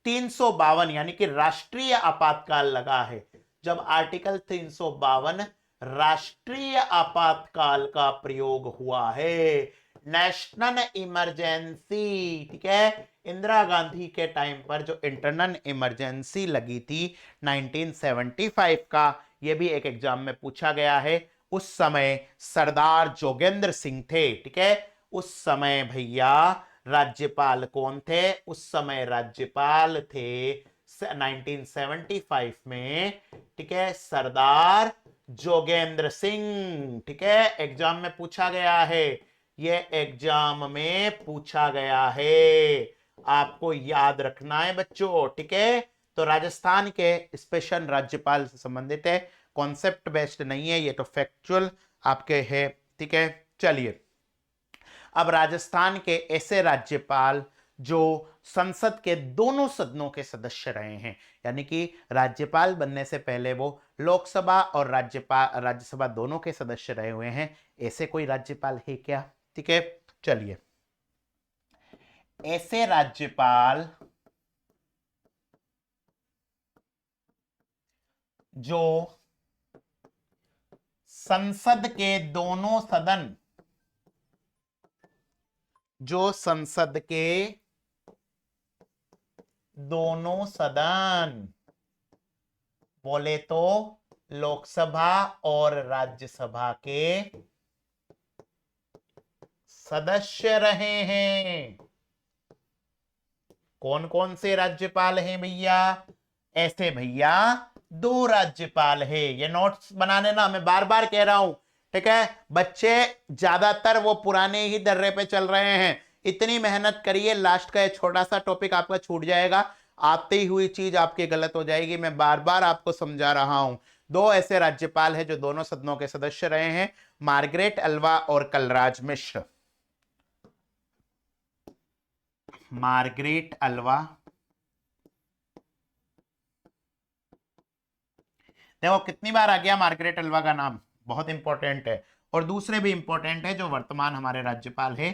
[SPEAKER 1] 352 यानी कि राष्ट्रीय आपातकाल लगा है। जब आर्टिकल 352 राष्ट्रीय आपातकाल का प्रयोग हुआ है, नेशनल इमरजेंसी। ठीक है, इंदिरा गांधी के टाइम पर जो इंटरनल इमरजेंसी लगी थी 1975 का, यह भी एक एग्जाम में पूछा गया है। उस समय सरदार जोगेंद्र सिंह थे। ठीक है, उस समय भैया राज्यपाल कौन थे, उस समय राज्यपाल थे 1975 में, ठीक है, सरदार जोगेंद्र सिंह, ठीक है, एग्जाम में पूछा गया है, ये एग्जाम में पूछा गया है, आपको याद रखना है बच्चों, ठीक है। तो राजस्थान के स्पेशल राज्यपाल से संबंधित है, कॉन्सेप्ट बेस्ड नहीं है, ये तो फैक्चुअल आपके है, ठीक है। चलिए, अब राजस्थान के ऐसे राज्यपाल जो संसद के दोनों सदनों के सदस्य रहे हैं, यानी कि राज्यपाल बनने से पहले वो लोकसभा और राज्यसभा दोनों के सदस्य रहे हुए हैं, ऐसे कोई राज्यपाल है क्या? ठीक है, चलिए, ऐसे राज्यपाल जो संसद के दोनों सदन, जो संसद के दोनों सदन, बोले तो लोकसभा और राज्यसभा के सदस्य रहे हैं। कौन कौन से राज्यपाल हैं भैया? ऐसे भैया दो राज्यपाल है, ये नोट्स बनाने ना, मैं बार बार कह रहा हूं, ठीक है। बच्चे ज्यादातर वो पुराने ही दर्रे पे चल रहे हैं, इतनी मेहनत करिए, लास्ट का ये छोटा सा टॉपिक आपका छूट जाएगा, आती हुई चीज आपकी गलत हो जाएगी, मैं बार बार आपको समझा रहा हूं। दो ऐसे राज्यपाल हैं जो दोनों सदनों के सदस्य रहे हैं, मार्गरेट अल्वा और कलराज मिश्र। मार्गरेट अल्वा, देखो कितनी बार आ गया मार्गरेट अल्वा का नाम, बहुत इंपॉर्टेंट है। और दूसरे भी इंपॉर्टेंट है जो वर्तमान हमारे राज्यपाल है,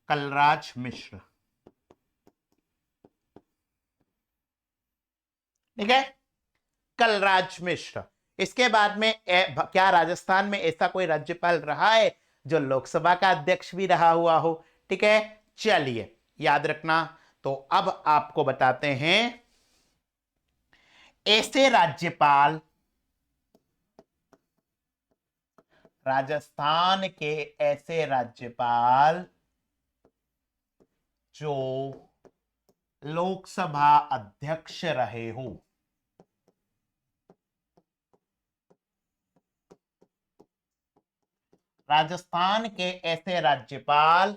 [SPEAKER 1] कलराज मिश्र, ठीक है, कलराज मिश्र। इसके बाद में क्या राजस्थान में ऐसा कोई राज्यपाल रहा है जो लोकसभा का अध्यक्ष भी रहा हुआ हो? ठीक है, चलिए याद रखना। तो अब आपको बताते हैं ऐसे राज्यपाल, राजस्थान के ऐसे राज्यपाल जो लोकसभा अध्यक्ष रहे हो। राजस्थान के ऐसे राज्यपाल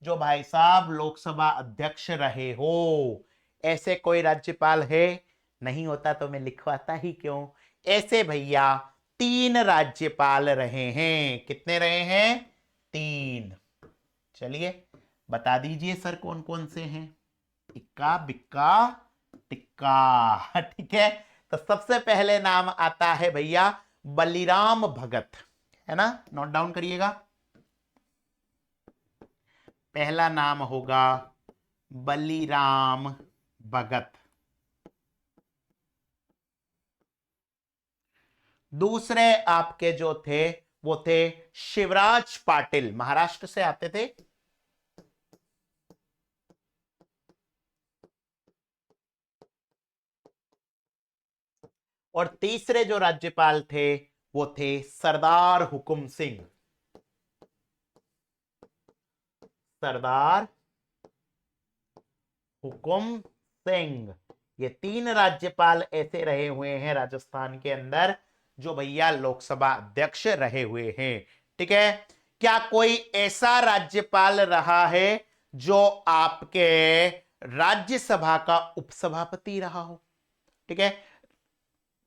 [SPEAKER 1] जो भाई साहब लोकसभा अध्यक्ष रहे हो, ऐसे कोई राज्यपाल है? नहीं होता तो मैं लिखवाता ही क्यों। ऐसे भैया तीन राज्यपाल रहे हैं। कितने रहे हैं? तीन। चलिए बता दीजिए सर कौन कौन से हैं। इक्का बिक्का टिक्का, ठीक है। तो सबसे पहले नाम आता है भैया बलिराम भगत, है ना, नोट डाउन करिएगा। पहला नाम होगा बलिराम भगत। दूसरे आपके जो थे वो थे शिवराज पाटिल, महाराष्ट्र से आते थे। और तीसरे जो राज्यपाल थे वो थे सरदार हुकुम सिंह। सरदार हुकुम सिंह। ये तीन राज्यपाल ऐसे रहे हुए हैं राजस्थान के अंदर जो भैया लोकसभा अध्यक्ष रहे हुए हैं, ठीक है। क्या कोई ऐसा राज्यपाल रहा है जो आपके राज्यसभा का उपसभापति रहा हो? ठीक है,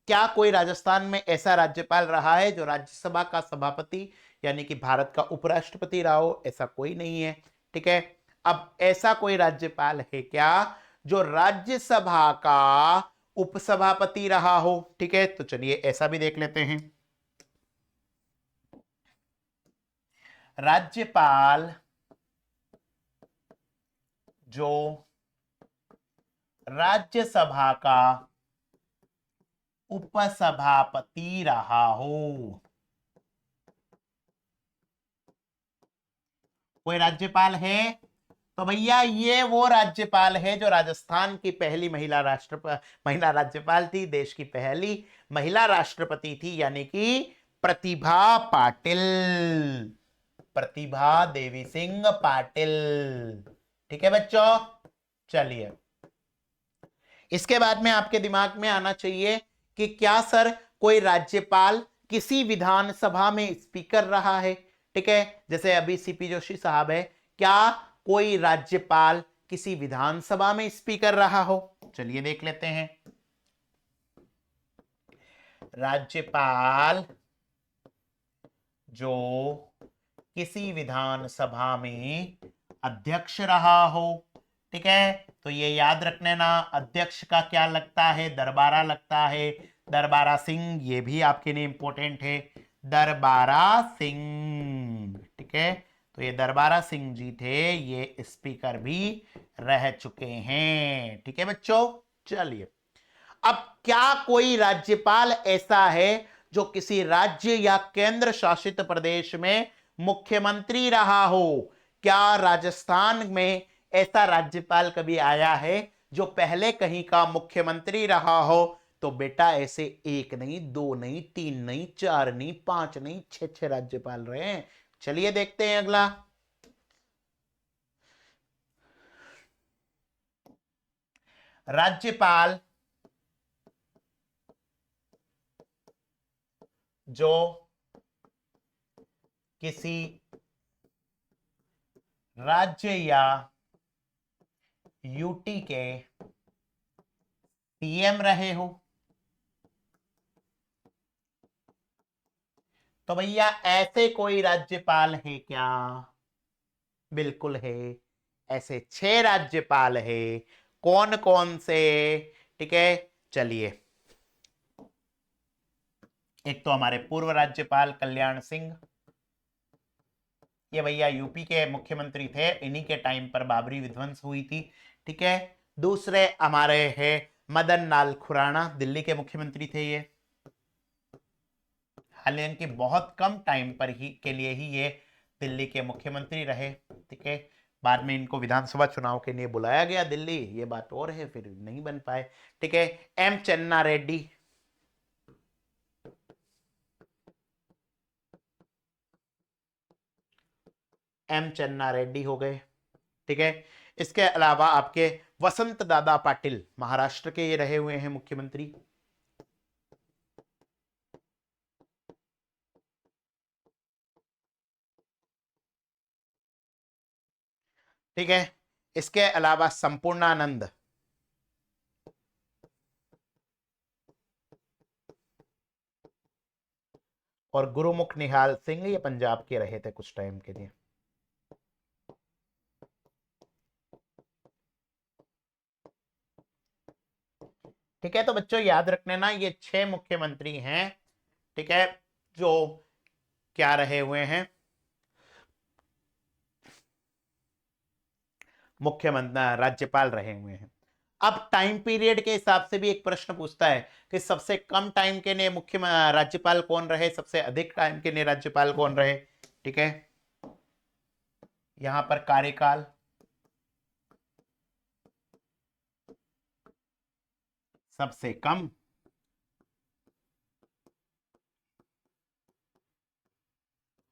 [SPEAKER 1] क्या कोई राजस्थान में ऐसा राज्यपाल रहा है जो राज्यसभा का सभापति यानी कि भारत का उपराष्ट्रपति रहा हो? ऐसा कोई नहीं है, ठीक है। अब ऐसा कोई राज्यपाल है क्या जो राज्यसभा का उपसभापति रहा हो? ठीक है, तो चलिए ऐसा भी देख लेते हैं। राज्यपाल जो राज्यसभा का उपसभापति रहा हो, कोई राज्यपाल है? तो भैया ये वो राज्यपाल है जो राजस्थान की पहली महिला राज्यपाल थी, देश की पहली महिला राष्ट्रपति थी, यानी कि प्रतिभा पाटिल, प्रतिभा देवी सिंह पाटिल, ठीक है बच्चों। चलिए इसके बाद में आपके दिमाग में आना चाहिए कि क्या सर कोई राज्यपाल किसी विधानसभा में स्पीकर रहा है। ठीक है, जैसे अभी सीपी जोशी साहब है, क्या कोई राज्यपाल किसी विधानसभा में स्पीकर रहा हो? चलिए देख लेते हैं। राज्यपाल जो किसी विधानसभा में अध्यक्ष रहा हो, ठीक है, तो ये याद रखने ना, अध्यक्ष का क्या लगता है? दरबारा लगता है। दरबारा सिंह, ये भी आपके लिए इंपॉर्टेंट है, दरबारा सिंह। ठीक है, तो ये दरबारा सिंह जी थे, ये स्पीकर भी रह चुके हैं। ठीक है बच्चों, चलिए अब क्या कोई राज्यपाल ऐसा है जो किसी राज्य या केंद्र शासित प्रदेश में मुख्यमंत्री रहा हो? क्या राजस्थान में ऐसा राज्यपाल कभी आया है जो पहले कहीं का मुख्यमंत्री रहा हो? तो बेटा ऐसे एक नहीं, दो नहीं, तीन नहीं, चार नहीं, पांच नहीं, छह राज्यपाल रहे हैं। चलिए देखते हैं अगला। राज्यपाल जो किसी राज्य या यूटी के सीएम रहे हो। तो भैया ऐसे कोई राज्यपाल है क्या? बिल्कुल है, ऐसे 6 राज्यपाल है। कौन कौन से? ठीक है, चलिए, एक तो हमारे पूर्व राज्यपाल कल्याण सिंह, ये भैया यूपी के मुख्यमंत्री थे, इन्हीं के टाइम पर बाबरी विध्वंस हुई थी। ठीक है, दूसरे हमारे हैं मदन लाल खुराना, दिल्ली के मुख्यमंत्री थे ये, हालांकि बहुत कम टाइम पर ही के लिए ही ये दिल्ली के मुख्यमंत्री रहे। ठीक है, बाद में इनको विधानसभा चुनाव के लिए बुलाया गया दिल्ली, ये बात और है, फिर नहीं बन पाए। ठीक है, एम चन्ना रेड्डी, एम चन्ना रेड्डी हो गए। ठीक है, इसके अलावा आपके वसंत दादा पाटिल, महाराष्ट्र के ये रहे हुए हैं मुख्यमंत्री। ठीक है, इसके अलावा संपूर्णानंद, और गुरुमुख निहाल सिंह, ये पंजाब के रहे थे कुछ टाइम के लिए। ठीक है, तो बच्चों याद रखने ना, ये 6 मुख्यमंत्री हैं। ठीक है, जो क्या रहे हुए हैं, मुख्यमंत्री राज्यपाल रहे हुए हैं। अब टाइम पीरियड के हिसाब से भी एक प्रश्न पूछता है कि सबसे कम टाइम के लिए मुख्य राज्यपाल कौन रहे, सबसे अधिक टाइम के लिए राज्यपाल कौन रहे। ठीक है, यहां पर कार्यकाल, सबसे कम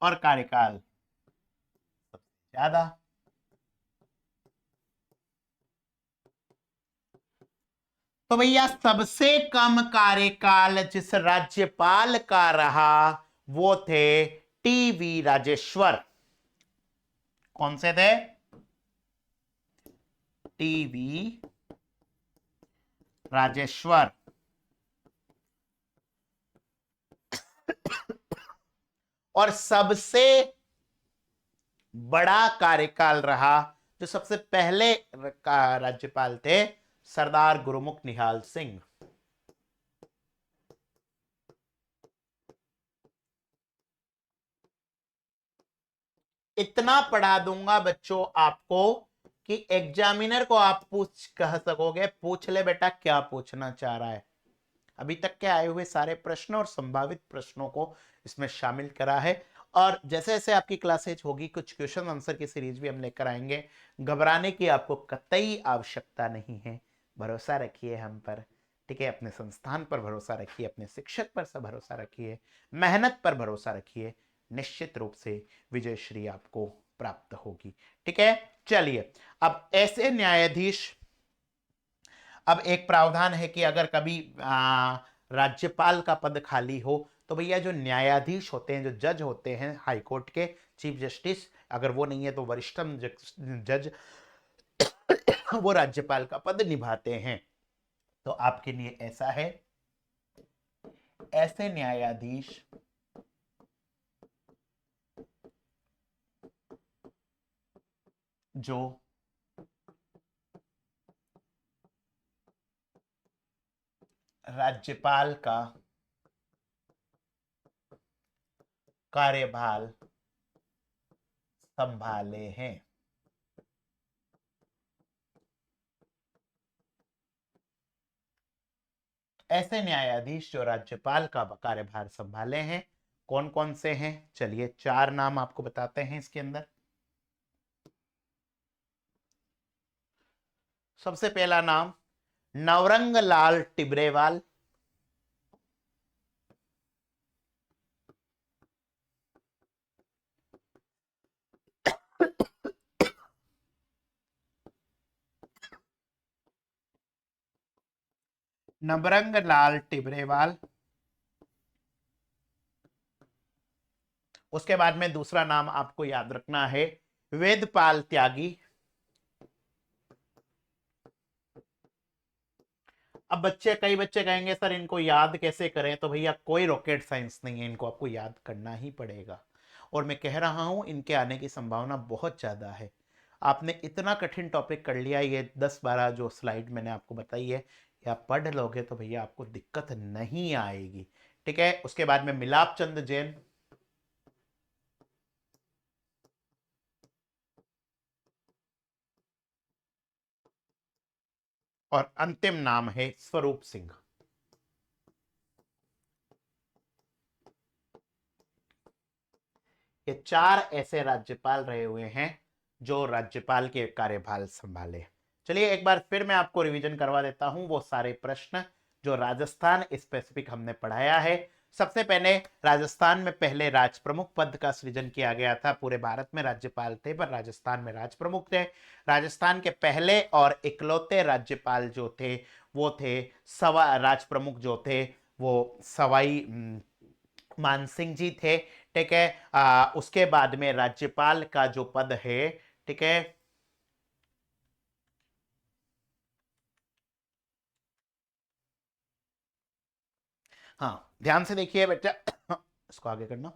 [SPEAKER 1] और कार्यकाल सबसे ज्यादा। तो भैया सबसे कम कार्यकाल जिस राज्यपाल का रहा वो थे टीवी राजेश्वर। कौन से थे? टीवी राजेश्वर। और सबसे बड़ा कार्यकाल रहा जो सबसे पहले का राज्यपाल थे, सरदार गुरुमुख निहाल सिंह। इतना पढ़ा दूंगा बच्चों आपको कि एग्जामिनर को आप पूछ कह सकोगे, पूछ ले बेटा क्या पूछना चाह रहा है। अभी तक के आए हुए सारे प्रश्न और संभावित प्रश्नों को इसमें शामिल करा है। और जैसे जैसे आपकी क्लासेज होगी, कुछ क्वेश्चन आंसर की सीरीज भी हम लेकर आएंगे। घबराने की आपको कतई आवश्यकता नहीं है, भरोसा रखिए हम पर। ठीक है, अपने संस्थान पर भरोसा रखिए, अपने शिक्षक पर सब भरोसा रखिए, मेहनत पर भरोसा रखिए, निश्चित रूप से विजय श्री आपको प्राप्त होगी। ठीक है, चलिए अब ऐसे न्यायाधीश अब एक प्रावधान है कि अगर कभी राज्यपाल का पद खाली हो तो भैया जो न्यायाधीश होते हैं, जो जज होते हैं हाई कोर्ट के चीफ जस्टिस, अगर वो नहीं है तो वरिष्ठतम जज वो राज्यपाल का पद निभाते हैं। तो आपके लिए ऐसा है, ऐसे न्यायाधीश जो राज्यपाल का कार्यभार संभाले हैं। ऐसे न्यायाधीश जो राज्यपाल का कार्यभार संभाले हैं कौन कौन से हैं? चलिए 4 नाम आपको बताते हैं इसके अंदर। सबसे पहला नाम नवरंग लाल टिब्रेवाल। नवरंग लाल टिब्रेवाल। उसके बाद में दूसरा नाम आपको याद रखना है वेदपाल त्यागी। अब कई बच्चे कहेंगे सर इनको याद कैसे करें? तो भैया कोई रॉकेट साइंस नहीं है, इनको आपको याद करना ही पड़ेगा। और मैं कह रहा हूं इनके आने की संभावना बहुत ज्यादा है। आपने इतना कठिन टॉपिक कर लिया, ये 10-12 जो स्लाइड मैंने आपको बताई है, ये आप पढ़ लोगे तो भैया आपको दिक्कत नहीं आएगी। ठीक है। उसके बाद में मिलाप चंद जैन। और अंतिम नाम है स्वरूप सिंह। ये 4 ऐसे राज्यपाल रहे हुए हैं जो राज्यपाल के कार्यभार संभाले। चलिए एक बार फिर मैं आपको रिवीजन करवा देता हूं वो सारे प्रश्न जो राजस्थान स्पेसिफिक हमने पढ़ाया है। सबसे पहले राजस्थान में पहले राज प्रमुख पद का सृजन किया गया था। पूरे भारत में राज्यपाल थे पर राजस्थान में राज प्रमुख थे। राजस्थान के पहले और इकलौते राज्यपाल जो थे वो थे राज प्रमुख जो थे वो सवाई मानसिंह जी थे। ठीक है। उसके बाद में राज्यपाल का जो पद है, ठीक है, हाँ ध्यान से देखिए बेटा इसको आगे करना।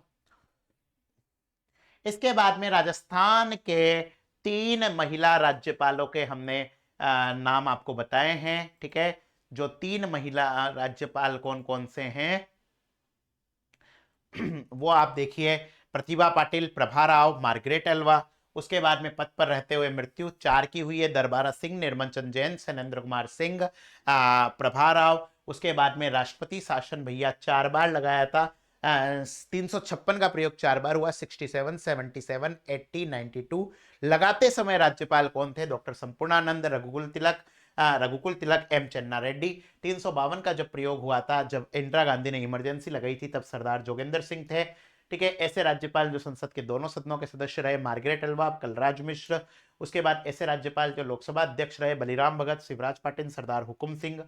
[SPEAKER 1] इसके बाद में राजस्थान के 3 महिला राज्यपालों के हमने नाम आपको बताए हैं। ठीक है। जो 3 महिला राज्यपाल कौन कौन से हैं वो आप देखिए, प्रतिभा पाटिल, प्रभा राव, मार्गरेट अल्वा। उसके बाद में पद पर रहते हुए मृत्यु 4 की हुई है, दरबारा सिंह, निर्मल चंद जैन, सैनेन्द्र कुमार सिंह, प्रभा राव। उसके बाद में राष्ट्रपति शासन भैया 4 बार लगाया था। 356 का प्रयोग 4 बार हुआ, 67, 77, 80, 92। लगाते समय राज्यपाल कौन थे? डॉक्टर संपूर्णानंद, रघुकुल तिलक, एम चन्ना रेड्डी। 352 का जब प्रयोग हुआ था, जब इंदिरा गांधी ने इमरजेंसी लगाई थी, तब सरदार जोगेंद्र सिंह थे। ठीक है। ऐसे राज्यपाल जो संसद के दोनों सदनों के सदस्य रहे, मार्गरेट अल्वा, कलराज मिश्र। उसके बाद ऐसे राज्यपाल जो लोकसभा अध्यक्ष रहे, बलिराम भगत, शिवराज पाटिल, सरदार हुकुम सिंह।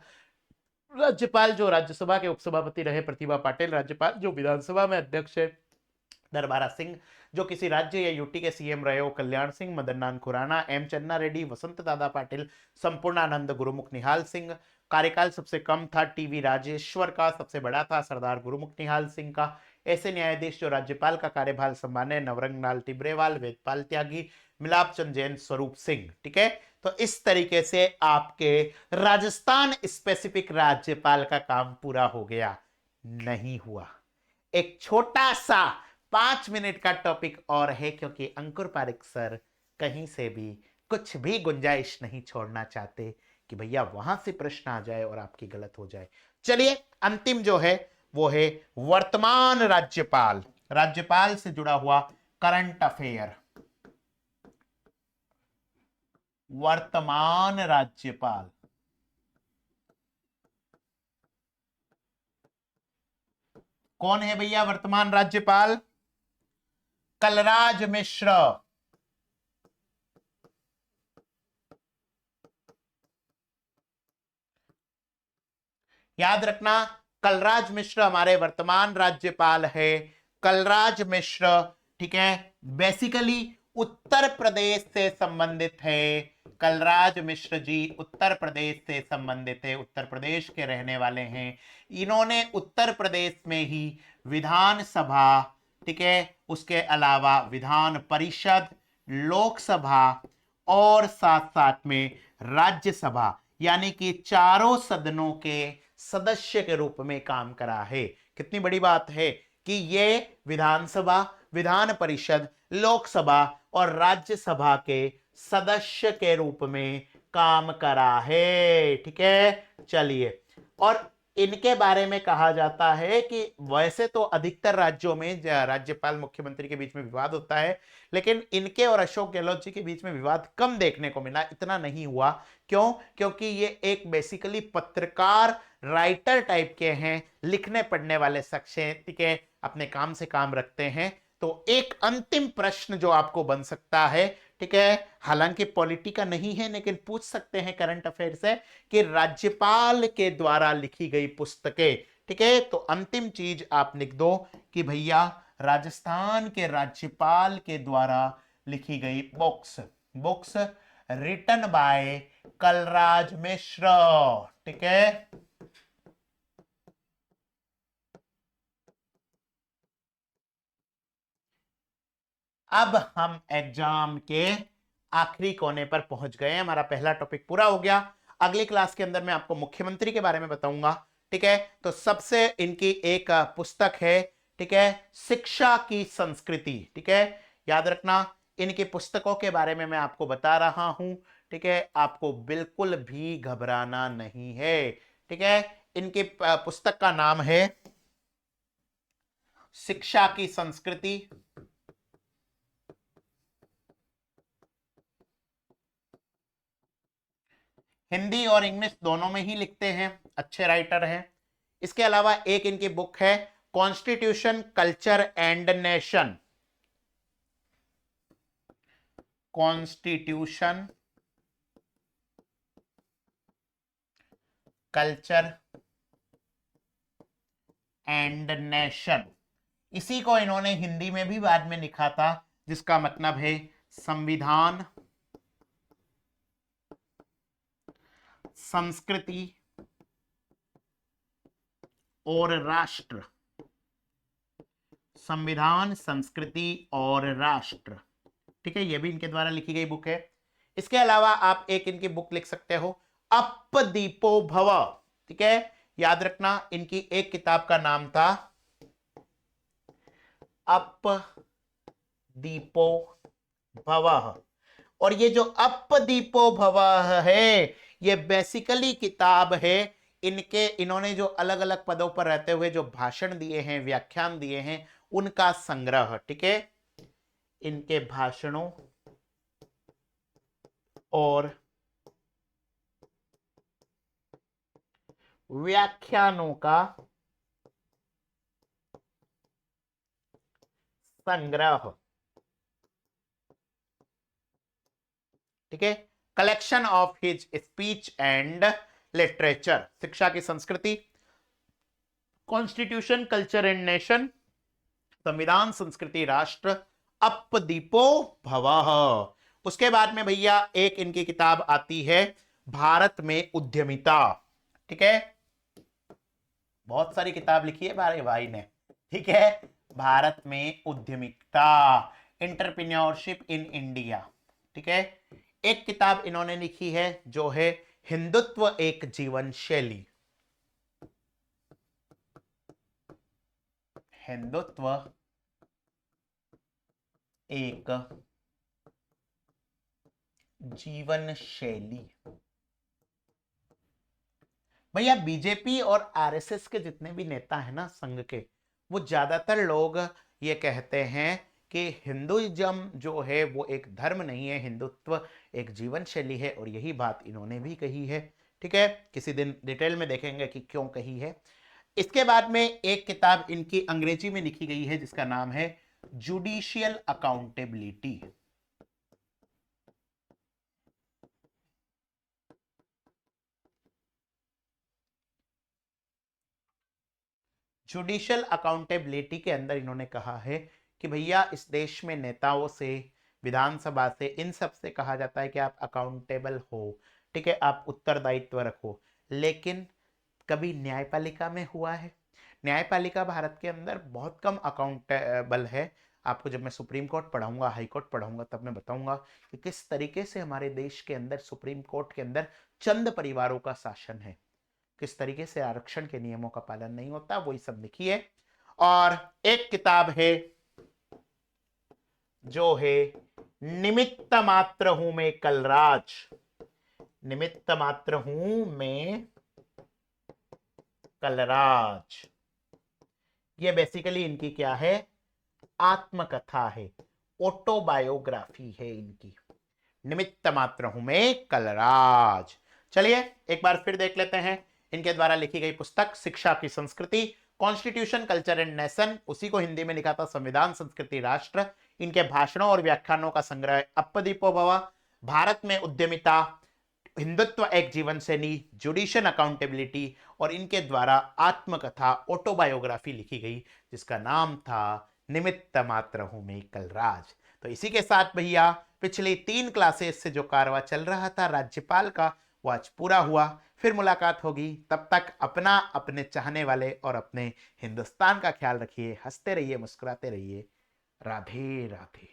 [SPEAKER 1] राज्यपाल जो राज्यसभा के उपसभापति रहे, प्रतिभा पाटिल। राज्यपाल जो विधानसभा में अध्यक्ष है, दरबारा सिंह। जो किसी राज्य या यूटी के सीएम रहे हो, कल्याण सिंह, मदन नाथ खुराना, एम चन्ना रेड्डी, वसंत दादा पाटिल, संपूर्णानंद, गुरुमुख निहाल सिंह। कार्यकाल सबसे कम था टीवी राजेश्वर का, सबसे बड़ा था सरदार गुरुमुख निहाल सिंह का। ऐसे न्यायाधीश जो राज्यपाल का कार्यभार संभाले, नवरंग लाल टिब्रेवाल, वेदपाल त्यागी, मिलाप चंद जैन, स्वरूप सिंह। ठीक है। तो इस तरीके से आपके राजस्थान स्पेसिफिक राज्यपाल का काम पूरा हो गया। नहीं हुआ। एक छोटा सा 5 मिनट का टॉपिक और है, क्योंकि अंकुर पारिक सर कहीं से भी कुछ भी गुंजाइश नहीं छोड़ना चाहते कि भैया वहां से प्रश्न आ जाए और आपकी गलत हो जाए। चलिए अंतिम जो है वो है वर्तमान राज्यपाल। राज्यपाल से जुड़ा हुआ करंट अफेयर। वर्तमान राज्यपाल कौन है भैया? वर्तमान राज्यपाल कलराज मिश्र। याद रखना, कलराज मिश्र हमारे वर्तमान राज्यपाल है, कलराज मिश्र। ठीक है, बेसिकली उत्तर प्रदेश से संबंधित है। कलराज मिश्र जी उत्तर प्रदेश से संबंधित है, उत्तर प्रदेश के रहने वाले हैं। इन्होंने उत्तर प्रदेश में ही विधानसभा, ठीक है, उसके अलावा विधान परिषद, लोकसभा और साथ साथ में राज्यसभा, यानी कि चारों सदनों के सदस्य के रूप में काम करा है। कितनी बड़ी बात है कि ये विधानसभा, विधान परिषद, लोकसभा और राज्यसभा के सदस्य के रूप में काम करा है। ठीक है, चलिए। और इनके बारे में कहा जाता है कि वैसे तो अधिकतर राज्यों में राज्यपाल मुख्यमंत्री के बीच में विवाद होता है, लेकिन इनके और अशोक गहलोत जी के बीच में विवाद कम देखने को मिला, इतना नहीं हुआ। क्यों? क्योंकि ये एक बेसिकली पत्रकार, राइटर टाइप के हैं, लिखने पढ़ने वाले शख्स हैं। ठीक है, अपने काम से काम रखते हैं। तो एक अंतिम प्रश्न जो आपको बन सकता है, ठीक है, हालांकि पॉलिटी का नहीं है लेकिन पूछ सकते हैं करंट अफेयर से, कि राज्यपाल के द्वारा लिखी गई पुस्तकें, ठीक है, तो अंतिम चीज आप लिख दो कि भैया राजस्थान के राज्यपाल के द्वारा लिखी गई books, books written by Kalraj Mishra. ठीक है, अब हम एग्जाम के आखिरी कोने पर पहुंच गए हैं। हमारा पहला टॉपिक पूरा हो गया। अगली क्लास के अंदर मैं आपको मुख्यमंत्री के बारे में बताऊंगा। ठीक है, तो सबसे इनकी एक पुस्तक है, ठीक है, शिक्षा की संस्कृति। ठीक है, याद रखना, इनकी पुस्तकों के बारे में मैं आपको बता रहा हूं। ठीक है, आपको बिल्कुल भी घबराना नहीं है। ठीक है, इनकी पुस्तक का नाम है शिक्षा की संस्कृति। हिंदी और इंग्लिश दोनों में ही लिखते हैं, अच्छे राइटर हैं। इसके अलावा एक इनकी बुक है constitution, culture and nation. Constitution, culture and nation. इसी को इन्होंने हिंदी में भी बाद में लिखा था, जिसका मतलब है संविधान, संस्कृति और राष्ट्र। संविधान, संस्कृति और राष्ट्र। ठीक है, यह भी इनके द्वारा लिखी गई बुक है। इसके अलावा आप एक इनकी बुक लिख सकते हो, अप दीपो भव। ठीक है, याद रखना, इनकी एक किताब का नाम था अप दीपो भव। और ये जो अप दीपो भव है, ये बेसिकली किताब है इनके, इन्होंने जो अलग अलग पदों पर रहते हुए जो भाषण दिए हैं, व्याख्यान दिए हैं, उनका संग्रह। ठीक है, इनके भाषणों और व्याख्यानों का संग्रह। ठीक है, collection of his speech and literature. शिक्षा की संस्कृति, कॉन्स्टिट्यूशन, कल्चर एंड नेशन, संविधान, संस्कृति, राष्ट्र, अप दीपो भवः। उसके बाद में भैया एक इनकी किताब आती है भारत में उद्यमिता। ठीक है, बहुत सारी किताब लिखी है भाई भाई ने। ठीक है, भारत में उद्यमिता, एंटरप्रेन्योरशिप इन इंडिया। ठीक है, एक किताब इन्होंने लिखी है जो है हिंदुत्व एक जीवन शैली। हिंदुत्व एक जीवन शैली। भैया बीजेपी और आरएसएस के जितने भी नेता हैं ना संघ के, वो ज्यादातर लोग ये कहते हैं कि हिंदुइज्म जो है वो एक धर्म नहीं है, हिंदुत्व एक जीवन शैली है, और यही बात इन्होंने भी कही है। ठीक है, किसी दिन डिटेल में देखेंगे कि क्यों कही है। इसके बाद में एक किताब इनकी अंग्रेजी में लिखी गई है जिसका नाम है जुडिशियल अकाउंटेबिलिटी। जुडिशियल अकाउंटेबिलिटी के अंदर इन्होंने कहा है कि भैया इस देश में नेताओं से, विधानसभा से, इन सब से कहा जाता है कि आप अकाउंटेबल हो, ठीक है, आप उत्तरदायित्व रखो। लेकिन कभी न्यायपालिका में हुआ है? न्यायपालिका भारत के अंदर बहुत कम अकाउंटेबल है। आपको जब मैं सुप्रीम कोर्ट पढ़ाऊंगा, हाई कोर्ट पढ़ाऊंगा, तब मैं बताऊंगा कि किस तरीके से हमारे देश के अंदर सुप्रीम कोर्ट के अंदर चंद परिवारों का शासन है, किस तरीके से आरक्षण के नियमों का पालन नहीं होता, वही सब लिखी है। और एक किताब है जो है निमित्त मात्र हूं मैं कलराज, निमित्त मात्र हूं मैं कलराज। ये बेसिकली इनकी क्या है? आत्मकथा है, ऑटोबायोग्राफी है इनकी। निमित्त मात्र हूं मैं कलराज। चलिए एक बार फिर देख लेते हैं इनके द्वारा लिखी गई पुस्तक शिक्षा की संस्कृति, कॉन्स्टिट्यूशन कल्चर एंड नेशन, उसी को हिंदी में लिखा था संविधान संस्कृति राष्ट्र। इनके भाषणों और व्याख्यानों का संग्रह अप्पदीपो भव, भारत में उद्यमिता, हिंदुत्व एक जीवन शैली, जुडिशियल अकाउंटेबिलिटी, और इनके द्वारा आत्मकथा ऑटोबायोग्राफी लिखी गई जिसका नाम था निमित्त मात्र हूं मैं कलराज। तो इसी के साथ भैया पिछली 3 क्लासेस से जो कारवा चल रहा था राज्यपाल का, वो आज पूरा हुआ। फिर मुलाकात होगी, तब तक अपना, अपने चाहने वाले और अपने हिंदुस्तान का ख्याल रखिए। हंसते रहिए, मुस्कुराते रहिए। राधे राधे।